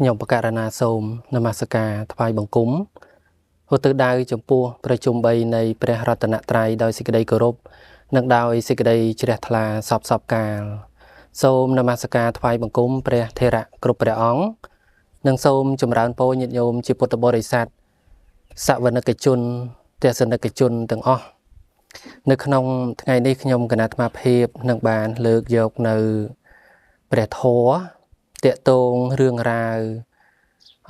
ខ្ញុំបកករណាសូមនមស្ការថ្វាយបង្គំហូទិដៅចំពោះប្រជុំ3នៃព្រះរតនត្រ័យដោយសេចក្តីគោរពនិងដោយសេចក្តីជ្រះថ្លាសពកាលសូមនមស្ការថ្វាយបង្គំព្រះថេរៈគ្រប់ព្រះអង្គនិងសូមចម្រើនពរញាតិញោមជាពុទ្ធបរិស័ទសវនិកជនទស្សនិកជនទាំងអស់នៅក្នុងថ្ងៃនេះខ្ញុំគណៈអាត្មាភាពនឹងបានលើកយកនៅព្រះធម៌តាក់ទងរឿងរ៉ាវ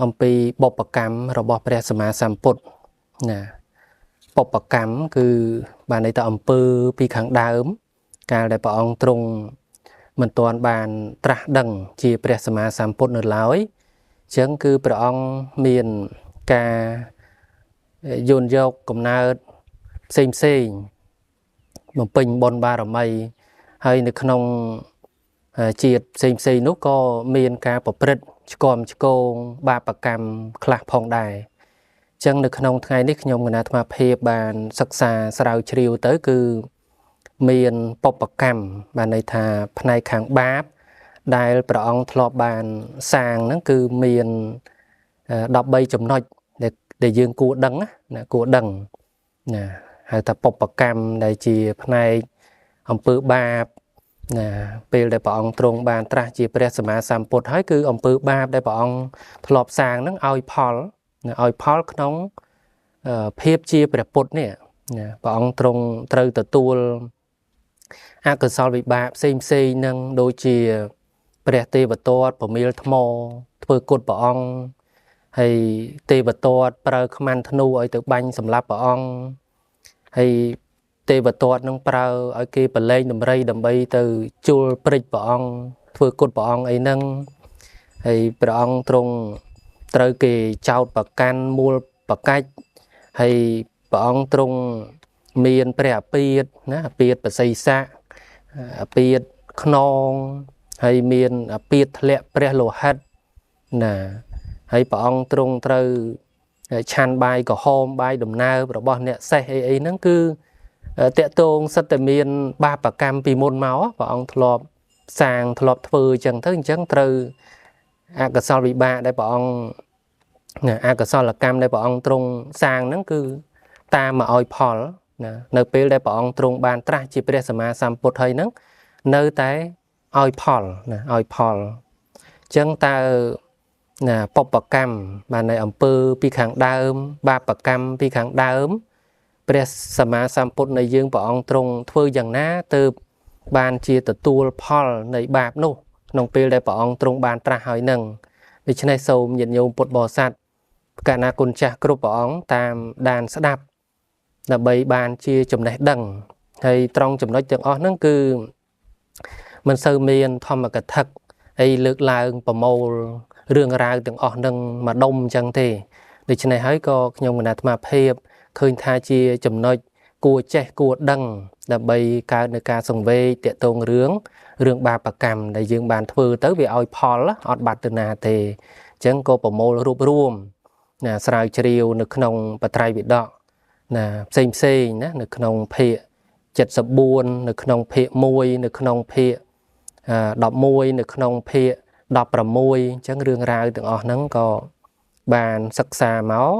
អំពីបុព្វកម្មរបស់ព្រះសម្មាសម្ពុទ្ធណាបុព្វកម្មគឺបានន័យថាអំពើពីខាងដើមកាលដែលព្រះអង្គទ្រង់មិនទាន់បានត្រាស់ដឹងជាព្រះសម្មាសម្ពុទ្ធនៅឡើយអញ្ចឹងគឺព្រះអង្គមានការយល់យកកំណើតផ្សេងបំពេញបុណ្យបារមីហើយនៅក្នុងជាតិផ្សេងនោះក៏មានការប្រព្រឹត្តឆ្គាំឆ្គងបាបកម្មខ្លះផងដែរអញ្ចឹងនៅក្នុងថ្ងៃនេះខ្ញុំគណៈអាត្មាភាពបានសិក្សាស្រាវជ្រាវទៅគឺមានបុព្វកម្មបានន័យថាផ្នែកខាងបាបដែលព្រះអង្គធ្លាប់បានសាងហ្នឹងគឺមាន13ចំណុចដែលយើងគួរដឹងណាគួរដឹងណាហៅថាបុព្វកម្មដែលជាផ្នែកអំពើបាបណាពេលដែលព្រះអង្គទ្រង់បានត្រាស់ជាព្រះសម្មាសម្ពុទ្ធហើយគឺអំពើបាបដែលព្រះអង្គធ្លាប់សាងហ្នឹងឲ្យផលក្នុងភាពជាព្រះពុទ្ធនេះណាព្រះអង្គទ្រង់ត្រូវទទួលអកុសលវិបាកផ្សេងហ្នឹងដូចជាព្រះទេវទត្តប្រមៀលថ្មធ្វើគុតព្រះអង្គហើយទេវទត្តប្រើខ្មាន់ធ្នូឲ្យទៅបាញ់សម្លាប់ព្រះអង្គហើយទេវទត្តនឹងប្រើឲ្យគេប្រឡែងដំរីដើម្បីទៅជុលព្រិចព្រះអង្គធ្វើគុតព្រះអង្គអីហ្នឹងហើយព្រះអង្គទ្រង់ត្រូវគេចោទប្រកាន់មូលប្រកាច់ហើយព្រះអង្គទ្រង់មានព្រះអាពាធណាអាពាធបសិស័កអាពាធខ្នងហើយមានអាពាធធ្លាក់ព្រះលោហិតណាហើយព្រះអង្គទ្រង់ត្រូវឆាន់បាយក្រហមបាយដំណើបរបស់អ្នកសេះអីហ្នឹងគឺតកតងសិតតែមានបាបកម្មពីមុនមកព្រះអង្គធ្លាប់សាងធ្លាប់ធ្វើអញ្ចឹងទៅអញ្ចឹងត្រូវអកុសលវិបាកដែលព្រះអង្គអកុសលកម្មដែលព្រះអង្គទ្រង់សាងហ្នឹងគឺតាមមកឲ្យផលណានៅពេលដែលព្រះអង្គទ្រង់បានត្រាស់ជាព្រះសម្មាសម្ពុទ្ធហើយហ្នឹងនៅតែឲ្យផលណាឲ្យផលអញ្ចឹងតើណាបុព្វកម្មបានในអំពើពីខាងដើមបាបកម្មពីខាងដើមព្រះសម្មាសម្ពុទ្ធនៃយើងព្រះអង្គទ្រង់ធ្វើយ៉ាងណាទើបបានជាទទួលផលនៃបាបនោះក្នុងពេលដែលព្រះអង្គទ្រង់បានត្រាស់ហើយនឹងដូច្នេះសូមញាតិញោមពុទ្ធបរិស័ទកណ្ណាគុណចាស់គ្រប់ព្រះអង្គតាមដានស្ដាប់ដើម្បីបានជាចំណេះដឹងហើយត្រង់ចំណុចទាំងអស់ហ្នឹងគឺមិនសូវមានធម្មកថាអីលើកឡើងប្រមូលរឿងរ៉ាវទាំងអស់ហ្នឹងមកដុំអញ្ចឹងទេដូច្នេះហើយក៏ខ្ញុំគណៈអាត្មាភាពឃើញថាជាចំណុចគួរចេះគួរដឹងដើម្បីកើតនៅការសង្វេគតាក់ទងរឿងបាបកម្មដែលយើងបានធ្វើទៅវាឲ្យផលអត់បាត់ទៅណាទេអញ្ចឹងក៏ប្រមូលរួបរวมណាស្រាវជ្រាវនៅក្នុងបត្រៃវិដកណាផ្សេងណានៅក្នុងភាគ74នៅក្នុងភាគ1នៅក្នុងភាគ11នៅក្នុងភាគ16អញ្ចឹងរឿងរ៉ាវទាំងអស់ហ្នឹងក៏បានសិក្សាមក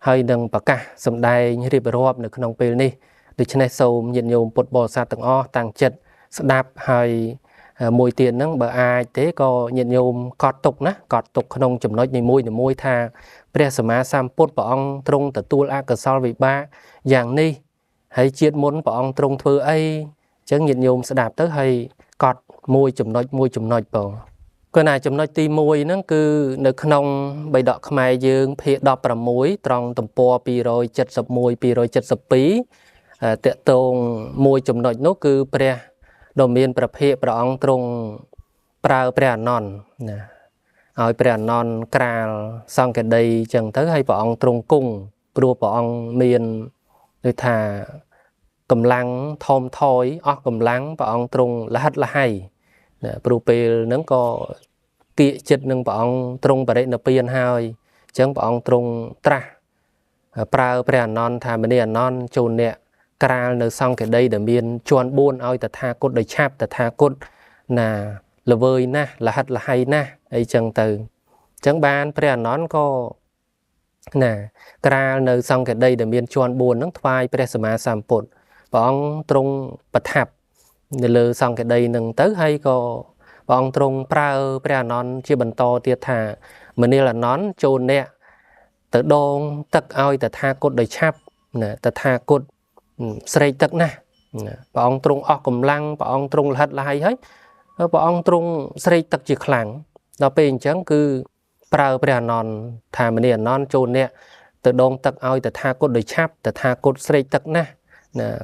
ហើយនឹងប្រកាសសម្ដែងរៀបរាប់នៅក្នុងពេលនេះដូច្នេះសូមញាតិញោមពុទ្ធបរិស័ទទាំងអស់តាំងចិត្តស្ដាប់ហើយមួយទៀតហ្នឹងបើអាចទេក៏ញាតិញោមកត់ទុកណាកត់ទុកក្នុងចំណុចនីមួយថាព្រះសម្មាសម្ពុទ្ធព្រះអង្គទ្រង់ទទួលអកុសលវិបាកយ៉ាងនេះហើយជាតិមុនព្រះអង្គទ្រង់ធ្វើអីអញ្ចឹងញាតិញោមស្ដាប់ទៅហើយកត់មួយចំណុចបងគណៈចំណុចទី1ហ្នឹងគឺនៅក្នុងបិដកខ្មែរយើងភាគ16ត្រង់ទំព័រ271 272តកតងមួយចំណុចនោះគឺព្រះដ៏មានព្រះភិក្ខព្រះអង្គទ្រង់ប្រើព្រះអានន្ទណាឲ្យព្រះអានន្ទក្រាលសង្កដីអញ្ចឹងទៅហើយព្រះអង្គទ្រង់គង់ព្រោះព្រះអង្គមានដូចថាកម្លាំងថមថយអស់កម្លាំងព្រះអង្គទ្រង់លហិតលហៃព្រោះពេលហ្នឹងក៏គៀកចិត្តនឹងព្រះអង្គទ្រង់បរិនិព្វានហើយអញ្ចឹងព្រះអង្គទ្រង់ត្រាស់ប្រើព្រះអានន្ទថាមនីអានន្ទចូលអ្នកក្រាលនៅសង្កដីដែលមានជាន់4ឲ្យតថាគតដោយឆាប់តថាគតណាល្វើយណាស់លហិតលហៃណាស់អីចឹងទៅ chẳng ban pre nón có nè ra nơi xong cái đây để miền chuan buồn nước phai pre sama sam put bong trung bật hạp để lừa xong cái đây nâng tới hay có bong trung prao pre nón chia bần to tiệt thả mình đi là nón trồn nè tự đôn tắc ao tự tha cột đời chắp nè tự tha cột sợi tắc nè bong trung ọc cầm lăng bong trung hất là hay hết bong trung sợi tắc chỉ khẳng đó bên chẳng cứ prao pre nón thả mình đi nón trồn nè tự đôn tắc ao tự tha cột đời chắp tự tha cột sợi tắc nè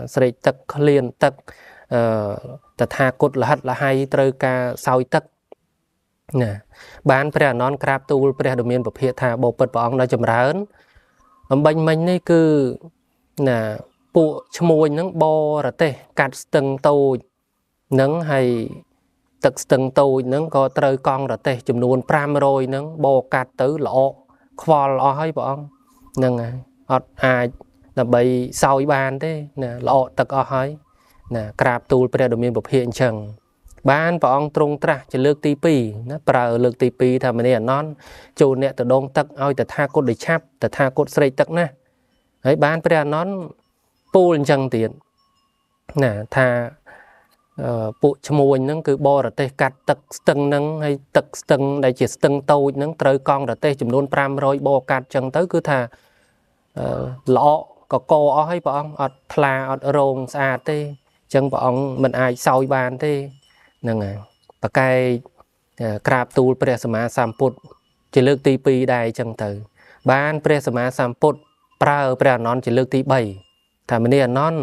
sợi tắc liền tắc tự tha cột là hất là hay trời ca soi tắc nè bán pre nón crab tool pre đồ miền bậc hiện thà bộ bật bỏng nó chầm rán bệnh mình này cứ nè bộ mùi nắng bo là tê cắt từng tàu nắng hay tật từng tàu nắng có trời con là tê chùm nuôn pram rồi nắng bo cắt tứ lọ khoa lọ hay bỏng nâng ai là bị sau bàn thế nè lọ tật ở hay nè crab tool pre đồ miền bậc hiện chẳng bán bỏng trung tra chỉ lược tí pi nóប្រើលើកទី2ថាម្នាក់អណនចូលអ្នកទៅដងទឹកឲ្យទៅថាគាត់ដូចឆាប់ទៅថាគាត់ស្រេកទឹកណាហើយបានព្រះអណនពូលអញ្ចឹងទៀតណាថាពួកឈ្មួញហ្នឹងគឺបរទេសកាត់ទឹកស្ទឹងហ្នឹងហើយទឹកស្ទឹងដែលជាស្ទឹងតូចហ្នឹងត្រូវកង់រទេសចំនួន500បរកាត់អញ្ចឹងទៅគឺថាល្អកកអស់ហើយព្រះអង្គអត់ថ្លាអត់រងស្អាតទេអញ្ចឹងព្រះអង្គមិនអាចសោយបានទេហ្នឹងហើយបកែក្រាបទូលព្រះសម្មាសម្ពុទ្ធជាលើកទី2ដែរអញ្ចឹងទៅបានព្រះសម្មាសម្ពុទ្ធប្រើព្រះអនន្តជាលើកទី3ថាមនីអនន្ត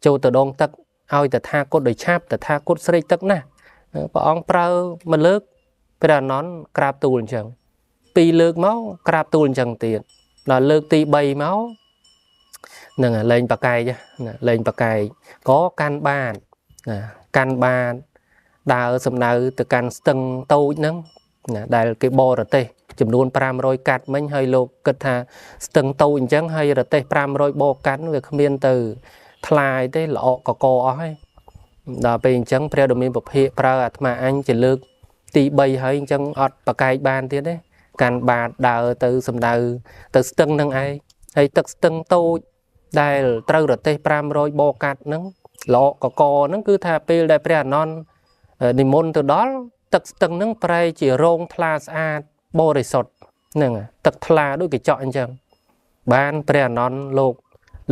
ចូលទៅដងទឹកឲ្យតថាគតដោយឆាប់តថាគតស្រេកទឹកណាព្រះអង្គប្រើមួយលើកព្រះអនន្តក្រាបទូលអញ្ចឹង2លើកមកក្រាបទូលអញ្ចឹងទៀតដល់លើកទី3មកហ្នឹងលេងបកែកលេងបកែកក៏កាន់បានកាន់បានដើរសំដៅទៅកាន់ស្ទឹងតូចហ្នឹងដែលគេបរទេសចំនួន500កាត់មិញហើយលោកគិតថាស្ទឹងតូចអញ្ចឹងហើយរទេស500បរកាត់វាគ្មានទៅថ្លាយទេល្អកកអស់ហើយដល់ពេលអញ្ចឹងព្រះដ៏មានពភៈប្រើអាត្មាអញជាលើកទី3ហើយអញ្ចឹងអត់បកែកបានទៀតទេកាន់បាតដើរទៅសំដៅទៅស្ទឹងហ្នឹងឯងហើយទឹកស្ទឹងតូចដែលត្រូវរទេស500បរកាត់ហ្នឹងល្អកកហ្នឹងគឺថាពេលដែលព្រះអនន្តនិមន្តទៅដល់ទឹកស្ទឹងហ្នឹងប្រែជារងថ្លាស្អាតបរិសុទ្ធហ្នឹងទឹកថ្លាដូចកញ្ចក់អញ្ចឹងបានព្រះអនន្តលោក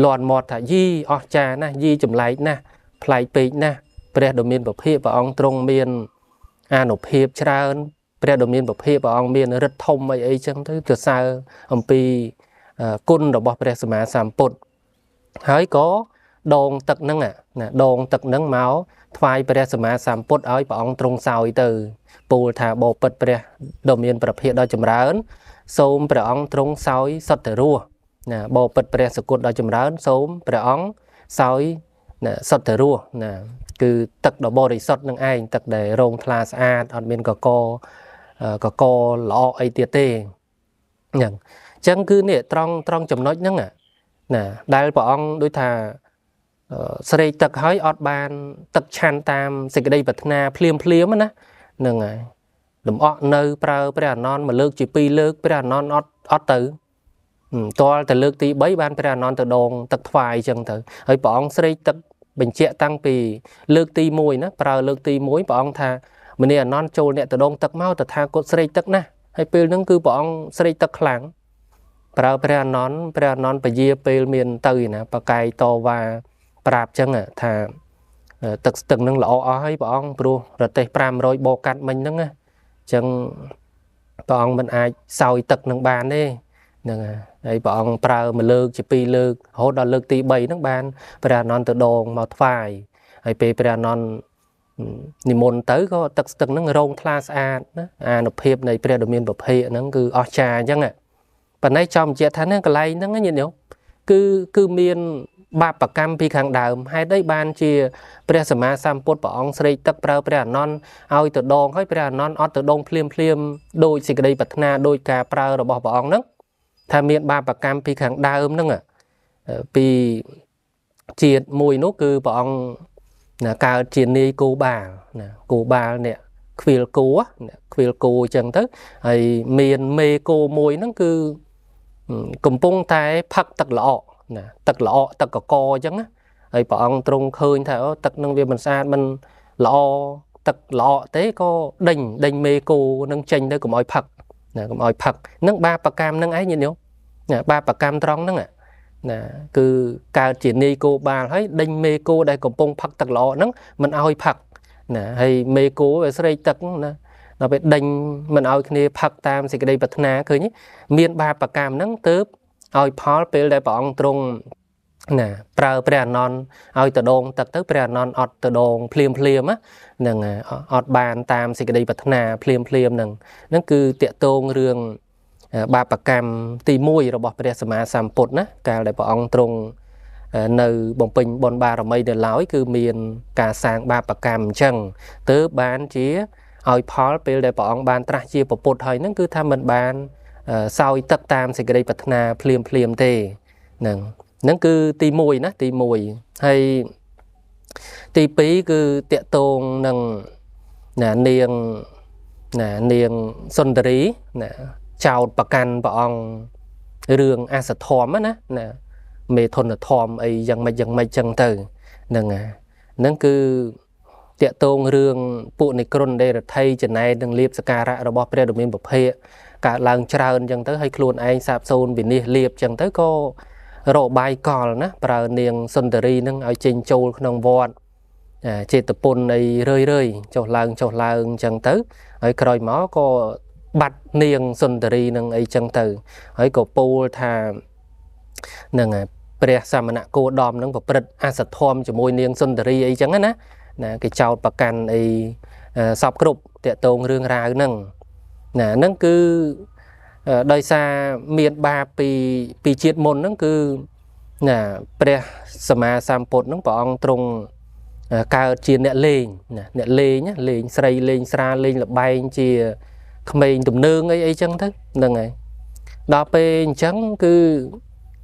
លន់មាត់ថាយីអស្ចារ្យណាស់យីចម្លែកណាស់ប្លែកពេកណាស់ព្រះដ៏មានពភៈព្រះអង្គទ្រង់មានអានុភាពច្រើនព្រះដ៏មានពភៈព្រះអង្គមានឫទ្ធិធំអីចឹងទៅសរសើរអំពីគុណរបស់ព្រះសម្មាសម្ពុទ្ធហើយក៏ដងទឹកហ្នឹងណាដងទឹកហ្នឹងមកថ្វាយព្រះសម្មាសម្ពុទ្ធឲ្យព្រះអង្គទ្រង់សោយទៅពោលថាបបិទ្ធព្រះដ៏មានប្រភេទដ៏ចម្រើនសូមព្រះអង្គទ្រង់សោយសុទ្ធតែរស់ណាបបិទ្ធព្រះសគុតដ៏ចម្រើនសូមព្រះអង្គសោយសុទ្ធតែរស់ណាគឺទឹកដ៏បរិសុទ្ធនឹងឯងទឹកដែលរងថ្លាស្អាតអត់មានកកល្អអីទៀតទេហ្នឹងអញ្ចឹងគឺនេះត្រង់ចំណុចហ្នឹងណាដែលព្រះអង្គដូចថាស្រេកទឹកហើយអត់បានទឹកឆាន់តាមសេចក្តីប្រាថ្នាភ្លាមណាហ្នឹងហើយលំអក់នៅប្រើព្រះអនន្តមកលើកជា2លើកព្រះអនន្តអត់ទៅតលតែលើកទី3បានព្រះអនន្តទៅដងទឹកថ្វាយអញ្ចឹងទៅហើយព្រះអង្គស្រេកទឹកបញ្ជាក់តាំងពីលើកទី1ណាប្រើលើកទី1ព្រះអង្គថាមនីអនន្តចូលអ្នកទៅដងទឹកមកតថាគតស្រេកទឹកណាហើយពេលហ្នឹងគឺព្រះអង្គស្រេកទឹកខ្លាំងប្រើព្រះអនន្តពជាពេលមានទៅណាបកាយតវ៉ាប្រាប់ចឹងថាទឹកស្ទឹងនឹងល្អអស់ហើយព្រះអង្គព្រោះរទេស500បកាត់មិញហ្នឹងណាចឹងព្រះអង្គមិនអាចសោយទឹកនឹងបានទេហ្នឹងហើយព្រះអង្គប្រើមួយលើកជា2លើករហូតដល់លើកទី3ហ្នឹងបានព្រះអនន្តទៅដងមកថ្វាយហើយពេលព្រះអនន្តនិមន្តទៅក៏ទឹកស្ទឹងហ្នឹងរងថ្លាស្អាតណាអានុភាពនៃព្រះដ៏មានពភៈហ្នឹងគឺអស្ចារ្យអញ្ចឹងប៉ុន្តែចំបញ្ជាក់ថាហ្នឹងកន្លែងហ្នឹងញាតិញោមគឺមានបាបកម្មពីខាងដើមហេតុអីបានជាព្រះសម្មាសម្ពុទ្ធព្រះអង្គស្រេកទឹកប្រើព្រះអនន្តឲ្យទៅដងហើយព្រះអនន្តអត់ទៅដងភ្លាមដោយសេចក្តីប្រាថ្នាដោយការប្រើរបស់ព្រះអង្គហ្នឹងថាមានបាបកម្មពីខាងដើមហ្នឹងពីជាតិមួយនោះគឺព្រះអង្គកើតជានាយគោបាលណាគោបាលនេះ khuyên cô chẳng tới hay miền mê cô mùi nó cứ cùng bông tay phật tật lọ tật co chẳng á hay bọn trong khơi theo tật năng viên mình xa mình lọ tật lọ thế có đành mê cô nâng tranh đấy cũng oi phật nâng ba bạc cam nâng ấy như nhau ba bạc cam tròn nâng ạ cứ cao chỉ ni cô ba thấy đinh mê cô đây còn bông phật tật lọ nâng mình oi phật hay mê cô về xây tật nó bị đinh mình oi kia phật tam thì cái đây bật na khơi nhé miền ba bạc cam nâng tớp oi phó về đây bọn trong prao pre non oi từ đồn tật tới pre non ọt từ đồn phim á nâng ọt bàn tam thì cái đây bật na phim nâng nó cứ tiện tôn rương ba bạc cam tì mùi rồi bỏ về sầm sàm bột ná cả lại bọn trong nơi bồng pin bon ba rồi mây để lái cứ miền cả sang ba bạc cam chân tớ bán chia oi phó về để bọn ban tra chia bột hơi nó cứ tham mình ban sau tất tam thì cái đây bật na phim thế nâng nó cứ tì mùi hay tì pí cứ tiện tôn nâng niềng xuân trí chào bạc can bọn rương a sạch thòm á nè mê thôn thòm ấy dân mây chân từ nâng cứ tiện tôn rương phụ này krôn đây là thay chân này đừng liếp sa ca ra rồi bỏ ra được miền bậc hệ cả làng tràn chân tới hay luôn anh sạp xôn vì nè liếp chân tới có rộ bài còl ná bà niềng xuân trí nâng ở trên châu nông vọt chế tập bồn này rơi cho làng chân tới ở còi máu có bắt niềng xuân trí nâng ấy chân từ ấy có pô thà nâng bè samana cô đom nâng bật a sạch thom cho môi niềng xuân trí ấy chân á nè cái chào bạc can ấy sọc cục tiện tôn rương ra nâng nâng cứ đời xa miền ba pi chiết môn nâng cứ bè sama sampot nâng bọn trong cao chia nẹ lê nhá lên xây lên xa lên là bay chia mình tụm nương ấy chẳng thế nâng này đó bên chẳng cứ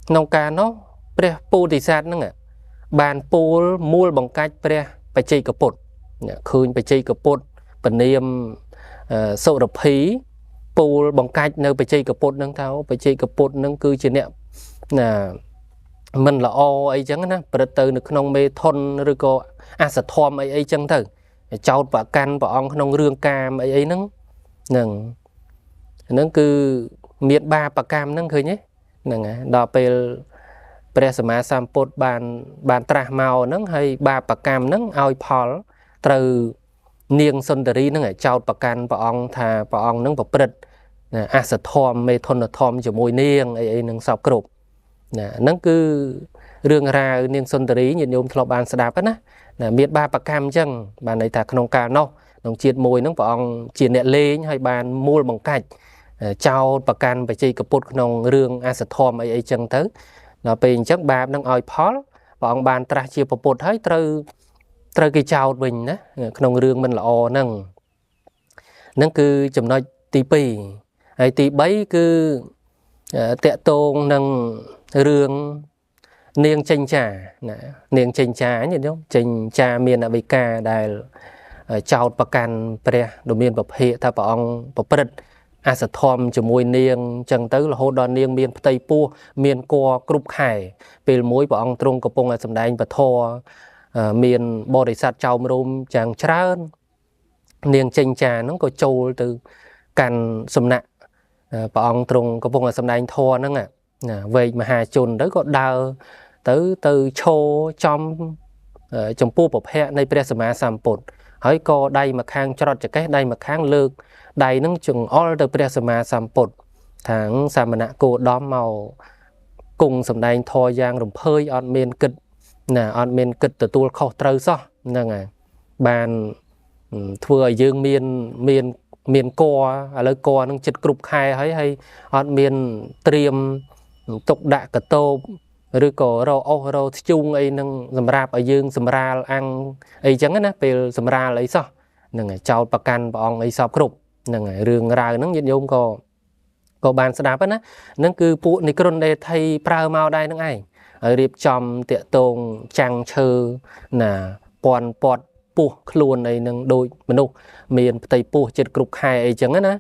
nông ca nó pre pu thì sát nâng bàn pu mua bằng cách pre phải chơi cặp bột khơi phải chơi cặp bột bản niệm sâu đập hí pu bằng cách nơi phải chơi cặp bột nâng tháo phải chơi cặp bột nâng cứ chỉ niệm mình là o ấy chẳng á bật từ được nông mê thôn rồi có sạch thom ấy chẳng thử cháu và can và ông nông rương cam ấy nâng cứ miền ba bạc cam nâng khơi nhé nâng đó về sma sampot bàn tra màu nâng hay ba bạc cam nâng ao paul từ niềng xuân trí nâng cháu bạc can và ông thà và ông nâng bọc bật sạch thom mê thôn thom cho môi niềng ấy nâng sọc cục nâng cứ rương ra niềng xuân trí nhìn nhôm thọ bàn đạp á miền ba bạc cam chăng bàn này thà nông ca nó nông chiết môi nâng bọn chiết nẹ lê hay bàn mua bằng cách chào bạc can phải chơi cặp bột nông rương a sạch thom ấy chăng tới nó bên chắc ba đang oi paul bọn bàn tra chia bột thấy từ cái chào mình đó nông rương mình là o nâng cứ chấm nói tí pì hay tí bấy cứ tệ tôn nâng rương niềng chênh trà như thế chênh trà miền ở Ca đài chào bạc can pre đồ miền bậc hệ thà bọn bậc bật sạch thom cho môi niềng chẳng tới là hô đòn niềng miền tây pua miền co cục hải về mối bọn trong cặp bông sầm đai và thò miền bò để sạt chào mồm chẳng trơn niềng chênh trà nó có trâu từ càn sầm nạ bọn trong cặp bông sầm đai thò nó về mà hà chôn đấy có đau tới từ châu trong pua bọc hệ này bây giờ mà sắm bột hỏi có đây mà khang cho cho cái đây mà khang lược đây nó chừng all the bây giờ mà sắm bột tháng sắm mà cô đóm màu cùng sắm đây thôi giang rồng hơi on miền kịch từ tua khâu trâu so nè bàn thừa dương miền co lấy co nó chật cục hai hay on miền triềm tục đạ cả tô rồi có rau chung ấy nâng sầm rạp ở dương sầm ra ăn ấy chẳng á về sầm ra lấy sao nâng chào bạc can bọn ấy sọc cục nâng rương ra nâng nhiệt nhôm có bàn sạp á nâng cứ phụ này con đây thay prao màu đây nâng ai ở điệp chòm tiện tông trang chơ nè pon pot ពោះខ្លួនអីនឹងដូចមនុស្សមានផ្ទៃពោះចិត្តគ្រប់ខែអីចឹងណា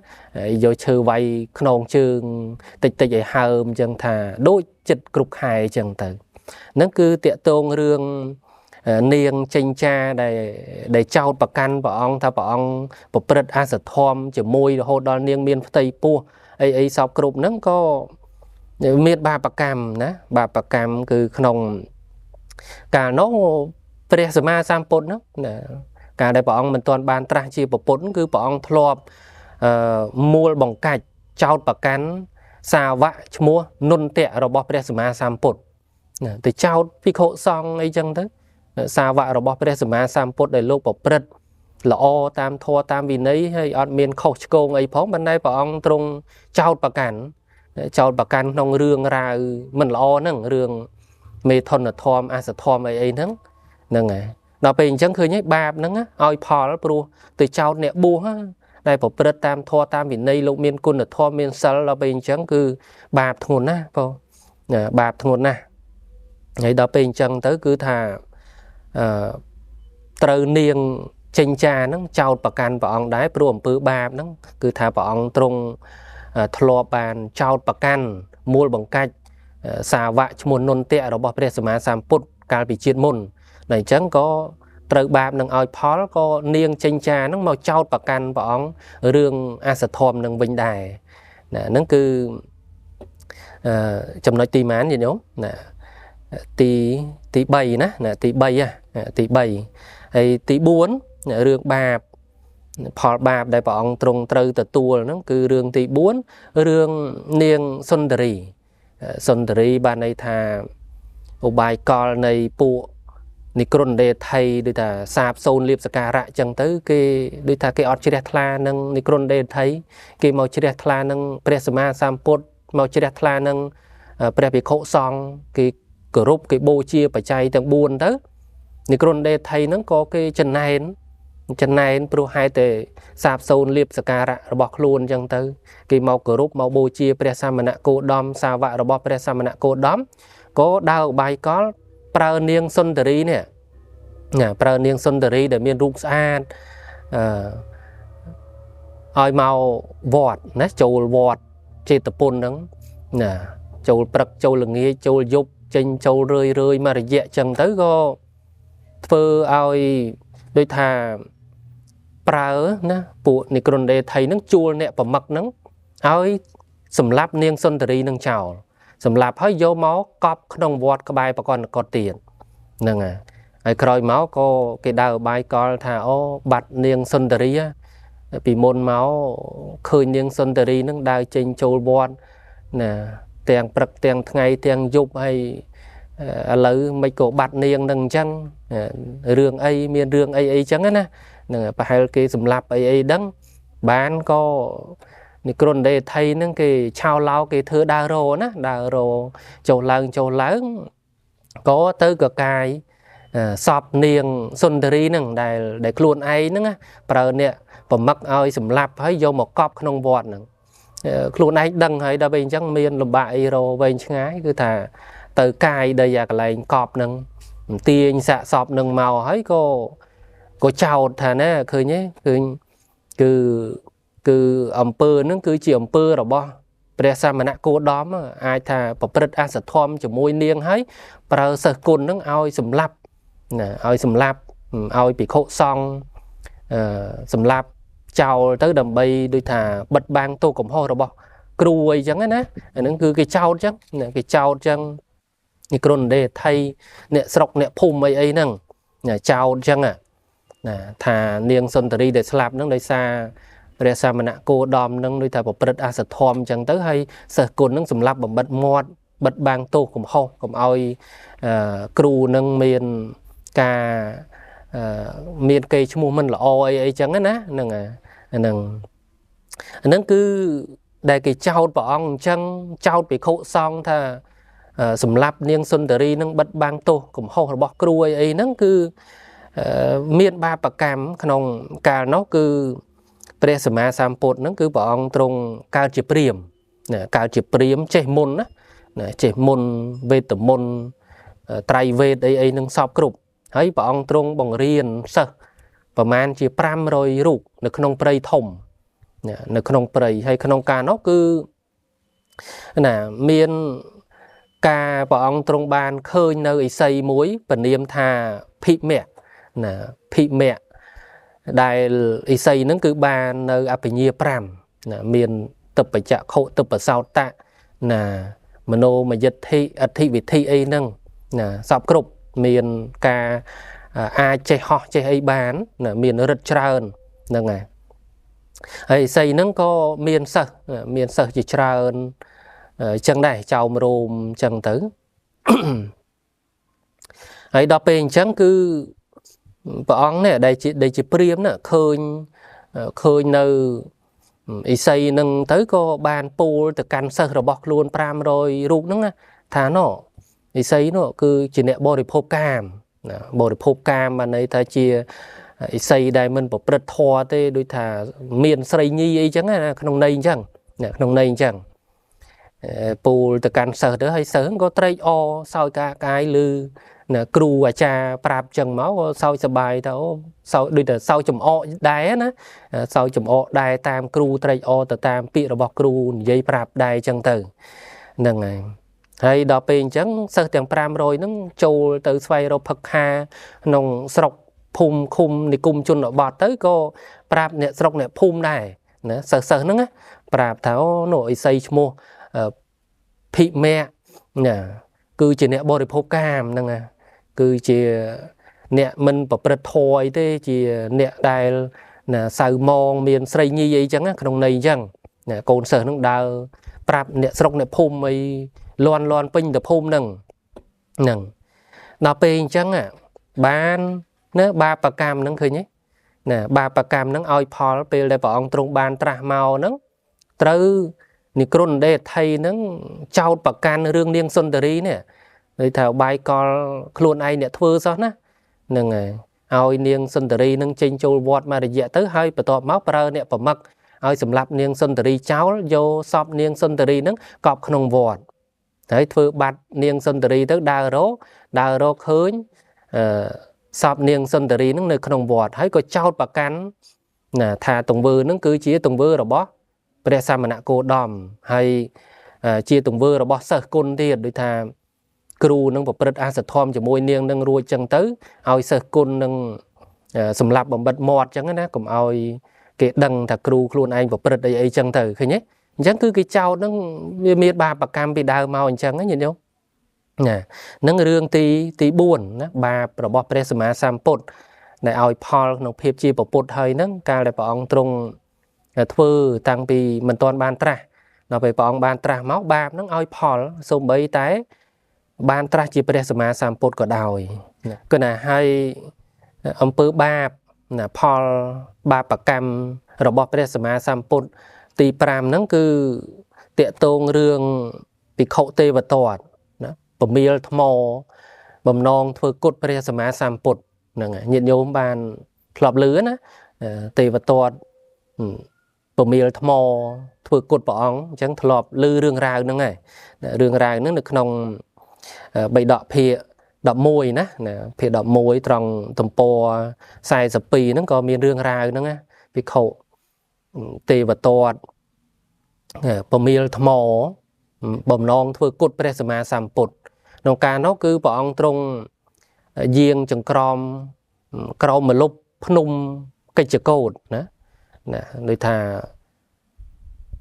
យកឈើវាយខ្នងជើងតិចតិចឲ្យហើមចឹងថាដូចចិត្តគ្រប់ខែចឹងទៅហ្នឹងគឺតាកតងរឿងនាងចេញចាដែលចោតប្រកាន់ព្រះអង្គថាព្រះអង្គប្រព្រឹត្តអសធម៌ជាមួយរហូតដល់នាងមានផ្ទៃពោះអីសពគ្រប់ហ្នឹងក៏មានបាបកម្មណាបាបកម្មគឺក្នុងកាលនោះព្រះសម្មាសម្ពុទ្ធហ្នឹងណាកាលដែលព្រះអង្គមិនទាន់បានត្រាស់ជាពុទ្ធគឺព្រះអង្គធ្លាប់មូលបង្កាច់ចោតប្រកាន់សាវកឈ្មោះនុនតៈរបស់ព្រះសម្មាសម្ពុទ្ធណាទៅចោតភិក្ខុសង្ឃអីចឹងទៅសាវករបស់ព្រះសម្មាសម្ពុទ្ធដែលលោកប្រព្រឹត្តល្អតាមធម៌តាមវិន័យហើយអត់មានខុសឆ្គងអីផងប៉ុន្តែព្រះអង្គទ្រង់ចោតប្រកាន់ក្នុងរឿងរ៉ាវមិនល្អហ្នឹងរឿងមេធនធម៌អសធម៌អីហ្នឹងហើយដល់ពេលអញ្ចឹងឃើញហើយបាបហ្នឹងឲ្យផលព្រោះទៅចោតអ្នកបួសដែលប្រព្រឹត្តតាមធម៌តាមវិន័យលោកមានគុណធម៌មានសិលដល់ពេលអញ្ចឹងគឺបាបធ្ងន់ណាស់បងបាបធ្ងន់ណាស់ហើយដល់ពេលអញ្ចឹងទៅគឺថាត្រូវនាងចេញចាហ្នឹងចោតប្រកាន់ព្រះអង្គដែរព្រោះអំពើបាបហ្នឹងគឺថាព្រះអង្គទ្រង់ធ្លាប់បានចោតប្រកាន់មូលបង្កាច់សាវកឈ្មោះនុនតៈរបស់ព្រះសម្មាសម្ពុទ្ធកាលពីជាតិមុនតែអញ្ចឹងក៏ត្រូវបាបនឹងឲ្យផលក៏នាងចេញចាហ្នឹងមកចោតប្រកាន់ព្រះអង្គរឿងអសធម៌នឹងវិញដែរណាហ្នឹងគឺចំណុចទីម៉ានយល់ញោមណាទី3ណាទី3ហើយទី4រឿងបាបផលបាបដែលព្រះអង្គទ្រង់ត្រូវទទួលហ្នឹងគឺរឿងទី4រឿងនាងសុន្ទរីបានន័យថាឧបាយកលនៃពួកនិក្រណដេថៃដូចថាសាបសូនលៀបសការៈចឹងទៅគេដូចថាគេអត់ជ្រះថ្លានឹងនិក្រណដេថៃគេមកជ្រះថ្លានឹងព្រះសម្មាសម្ពុទ្ធមកជ្រះថ្លានឹងព្រះភិក្ខុសង្ឃគេគោរពគេបូជាបច្ច័យទាំង4ទៅនិក្រណដេថៃហ្នឹងក៏គេចំណែនព្រោះហេតុតែសាបសូនលៀបសការៈរបស់ខ្លួនចឹងទៅគេមកគោរពមកបូជាព្រះសមណគោតមសាវករបស់ព្រះសមណគោតមក៏ដើរឧបាយកលប្រើនាងសុន្ទរីនេះប្រើនាងសុន្ទរីដែលមានរូបស្អាតឲ្យមកវត្តណាចូលវត្តចេតពុនហ្នឹងណាចូលព្រឹកចូលល្ងាចចូលយប់ចេញចូលរឿយមករយៈចឹងទៅក៏ធ្វើឲ្យដូចថាប្រើណាពួកនិក្រណដេថៃហ្នឹងជួលអ្នកប្រមឹកហ្នឹងឲ្យសម្លាប់នាងសុន្ទរីនឹងចោលសម្លាប់ហើយយកមកកប់ក្នុងវត្តក្បែរបកណ្ណកតទៀតហ្នឹងហើយក្រោយមកក៏គេដើរឧបាយកលថាអូបាត់នាងសុន្ទរីពីមុនមកឃើញនាងសុន្ទរីនឹងដើរចេញចូលវត្តណាទាំងព្រឹកទាំងថ្ងៃទាំងយប់ហើយឥឡូវមិនក៏បាត់នាងនឹងអញ្ចឹងរឿងអីមានរឿងអីអញ្ចឹងណាហ្នឹងប្រហែលគេសម្លាប់អីដឹងបានក៏និក្រណដេថៃហ្នឹងគេឆោឡោគេធ្វើដើររណាដើររចូលឡើងក៏ទៅកកាយសពនាងសុន្ទរីហ្នឹងដែលខ្លួនឯងហ្នឹងប្រើអ្នកប្រមឹកឲ្យសម្លាប់ហើយយកមកកប់ក្នុងវត្តហ្នឹងខ្លួនឯងដឹងហើយដល់ពេលអញ្ចឹងមានលំបាកអីរវែងឆ្ងាយគឺថាទៅកាយដីអាកន្លែងកប់ហ្នឹងទាញសាកសពហ្នឹងមកហើយក៏ចោតថាណាឃើញទេឃើញគឺអំពើហ្នឹងគឺជាអំពើរបស់ព្រះសមណគោតមអាចថាប្រព្រឹត្តអសធម៌ជាមួយនាងហើយប្រើសិស្សគុណហ្នឹងឲ្យសម្លាប់ណាឲ្យសម្លាប់ឲ្យភិក្ខុសង្ឃសម្លាប់ចោលទៅដើម្បីដូចថាបិទបាំងទោសកំហុសរបស់គ្រូអីចឹងណាអាហ្នឹងគឺគេចោតចឹងគេចោតចឹងនិក្រណដេថៃអ្នកស្រុកអ្នកភូមិអីហ្នឹងចោតចឹងណាថានាងសុន្ទរីដែលស្លាប់ហ្នឹងដោយសារព្រះសមណគោតមហ្នឹងដូចថាប្រព្រឹត្តអសធម៌ចឹងទៅហើយសិស្សគុណហ្នឹងសម្លាប់បំបិតមាត់បិទបាំងទោសកំហុសកុំឲ្យគ្រូហ្នឹងមានការមានកេរ្តិ៍ឈ្មោះមិនល្អអីចឹងណាហ្នឹងហ្នឹងគឺដែលគេចោតព្រះអង្គអញ្ចឹងចោតភិក្ខុសង្ឃថាសម្លាប់នាងសុន្ទរីនឹងបិទបាំងទោសកំហុសរបស់គ្រូអីហ្នឹងគឺមានបាបកម្មក្នុងកាលនោះគឺព្រះសម្មាសម្ពុទ្ធហ្នឹងគឺព្រះអង្គទ្រង់កើតជាព្រាហ្មណ៍កើតជាព្រាហ្មណ៍ចេះមុនណាចេះមុនវេទមន្តត្រៃវេទអីហ្នឹងសពគ្រប់ហើយព្រះអង្គទ្រង់បង្រៀនសិស្ស ប្រមាណជា500រូបនៅក្នុងព្រៃធំនៅក្នុងព្រៃហើយក្នុងការនោះគឺណាមានការព្រះអង្គទ្រង់បានឃើញនៅឥសីមួយពនាមថាភិមៈណាភិមៈដែលឥសីហ្នឹងគឺបាននៅអបញ្ញា5ណាមានទឹកបច្ចៈខុទឹកបសោតៈណាមโนមយិទ្ធិអធិវិធីអីហ្នឹងណាសពគ្រប់មានការអាចចេះហោះចេះអីបានណាមានរិទ្ធច្រើនហ្នឹងហើយឥសីហ្នឹងក៏មានសិស្សជាច្រើនចឹងដែរចៅមរោមចឹងទៅហើយដល់ពេលអញ្ចឹងគឺព្រះអង្គនេះដែលជាព្រាហ្មណ៍ណាឃើញនៅឥសីនឹងទៅក៏បានពូលទៅកាន់សិស្សរបស់ខ្លួន500រូបហ្នឹងថាណោឥសីនោះគឺជាអ្នកបរិភោគកាមណាបរិភោគកាមបានន័យថាជាឥសីដែលមិនប្រព្រឹត្តធម៌ទេដូចថាមានស្រីញីអីចឹងណាក្នុងន័យអញ្ចឹងក្នុងន័យអញ្ចឹងពូលទៅកាន់សិស្សទៅហើយសិស្សក៏ត្រេកអរសោយកាយឮណាគ្រូអាចារ្យប្រាប់ចឹងមកក៏សោយសប្បាយទៅសោយដូចតែសោយចំអកដែរណាសោយចំអកដែរតាមគ្រូត្រេកអរទៅតាមពាក្យរបស់គ្រូនិយាយប្រាប់ដែរចឹងទៅហ្នឹងហើយដល់ពេលអញ្ចឹងសិស្សទាំង500ហ្នឹងចូលទៅស្វែងរកផឹកខាក្នុងស្រុកភូមិឃុំនិគមជនបទទៅក៏ប្រាប់អ្នកស្រុកអ្នកភូមិដែរណាសិស្សហ្នឹងប្រាប់ថាអូនោះឥសីឈ្មោះភិមៈណាគឺជាអ្នកបរិភោគកាមហ្នឹងគឺជាអ្នកមិនប្រព្រឹត្តធម៌អីទេជាអ្នកដែលណាសៅមងមានស្រីញីអីចឹងក្នុងន័យអញ្ចឹងណាកូនសិស្សហ្នឹងដើរប្រាប់អ្នកស្រុកអ្នកភូមិអីលន់ពេញទៅភូមិហ្នឹងដល់ពេលអញ្ចឹងបានណាបាបកម្មហ្នឹងឃើញទេណាបាបកម្មហ្នឹងឲ្យផលពេលដែលព្រះអង្គទ្រង់បានត្រាស់មកហ្នឹងត្រូវនិក្រុនដេថៃហ្នឹងចោតប្រកាន់រឿងនាងសុន្ទរីនេះដូចថាបាយកលខ្លួនឯងអ្នកធ្វើសោះណាហ្នឹងហើយឲ្យនាងសុន្ទរីហ្នឹងចេញចូលវត្តមករយៈទៅហើយបន្ទាប់មកប្រើអ្នកប្រមឹកឲ្យសម្លាប់នាងសុន្ទរីចោលយកសពនាងសុន្ទរីហ្នឹងកប់ក្នុងវត្តហើយធ្វើបាត់នាងសុន្ទរីទៅដើររកឃើញសពនាងសុន្ទរីហ្នឹងនៅក្នុងវត្តហើយក៏ចោតប្រកាន់ណាថាទង្វើហ្នឹងគឺជាទង្វើរបស់ព្រះសមណគោតមហើយជាទង្វើរបស់សិស្សគុណទៀតដូចថាគ្រូនឹងប្រព្រឹត្តអសធម៌ជាមួយនាងនឹងរួចចឹងទៅឲ្យសិស្សគុណនឹងសម្លាប់បំបិតមាត់ចឹងណាកុំឲ្យគេដឹងថាគ្រូខ្លួនឯងប្រព្រឹត្តអីចឹងទៅឃើញទេអញ្ចឹងគឺគេចោទនឹងវាមានបាបកម្មពីដើមមកអញ្ចឹងញាតិញោមណានឹងរឿងទី4ណាបាបរបស់ព្រះសម្មាសម្ពុទ្ធដែលឲ្យផលក្នុងភាពជាពុទ្ធហើយហ្នឹងកាលដែលព្រះអង្គទ្រង់ធ្វើតាំងពីមិនទាន់បានត្រាស់ដល់ពេលព្រះអង្គបានត្រាស់មកបាបហ្នឹងឲ្យផលសូម្បីតែបានត្រាស់ជាព្រះសម្មាសម្ពុទ្ធក៏ដោយគឺណាហើយអំពើបាបណាផលបាបកម្មរបស់ព្រះសម្មាសម្ពុទ្ធទី5ហ្នឹងគឺតេតងរឿងភិក្ខុទេវទត្តណាពមៀលថ្មបំណងធ្វើគុតព្រះសម្មាសម្ពុទ្ធហ្នឹងញាតិញោមបានធ្លាប់ឮណាទេវទត្តពមៀលថ្មធ្វើគុតព្រះអង្គអញ្ចឹងធ្លាប់ឮរឿងរ៉ាវហ្នឹងហើយរឿងរ៉ាវហ្នឹងនៅក្នុងបៃដកភាគ11ណាភាគ11ត្រង់ទំព័រ42ហ្នឹងក៏មានរឿងរ៉ាវហ្នឹងណាភិក្ខុទេវទត្តពមៀលថ្មបំណងធ្វើគុតព្រះសម្មាសម្ពុទ្ធក្នុងការនោះគឺព្រះអង្គទ្រង់យាងចង្ក្រមក្រោមម្លប់ភ្នំកិច្ចកោฏណាដូចថា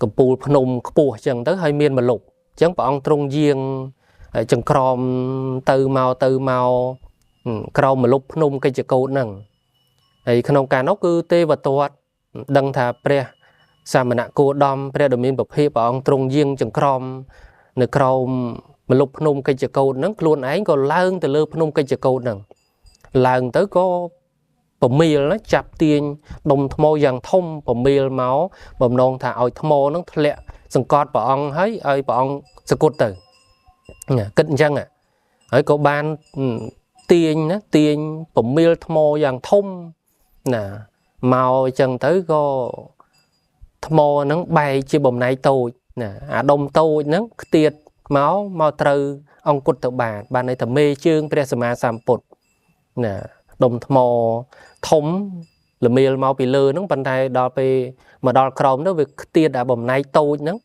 កំពូលភ្នំខ្ពស់អញ្ចឹងទៅហើយមានម្លប់អញ្ចឹងព្រះអង្គទ្រង់យាងចង្ក្រមទៅមកក្រោមម្លប់ភ្នំកិច្ចកោฏហ្នឹងហើយក្នុងការនោះគឺទេវទត្តដឹងថាព្រះសមណគោតមព្រះដ៏មានពភៈព្រះអង្គទ្រង់យាងចង្ក្រមនៅក្រោមម្លប់ភ្នំកិច្ចកោฏហ្នឹងខ្លួនឯងក៏ឡើងទៅលើភ្នំកិច្ចកោฏហ្នឹងឡើងទៅក៏ពមៀលចាប់ទាញដុំថ្មយ៉ាងធំពមៀលមកបំណងថាឲ្យថ្មហ្នឹងធ្លាក់សង្កត់ព្រះអង្គហើយឲ្យព្រះអង្គសគត់ទៅគិតអញ្ចឹងហើយក៏បានទាញពមៀលថ្មយ៉ាងធំណាមកអញ្ចឹងទៅក៏ថ្មហ្នឹងបែកជាបំណែកតូចណាអាដុំតូចហ្នឹងខ្ទាតមកត្រូវអង្គុតទៅបានន័យថាមេជើងព្រះសម្មាសម្ពុទ្ធណាដុំថ្មធំ ល្មៀលមកពីលើហ្នឹងប៉ុន្តែដល់ពេលមកដល់ក្រោមនោះវាខ្ទាតអាបំណែកតូចហ្នឹង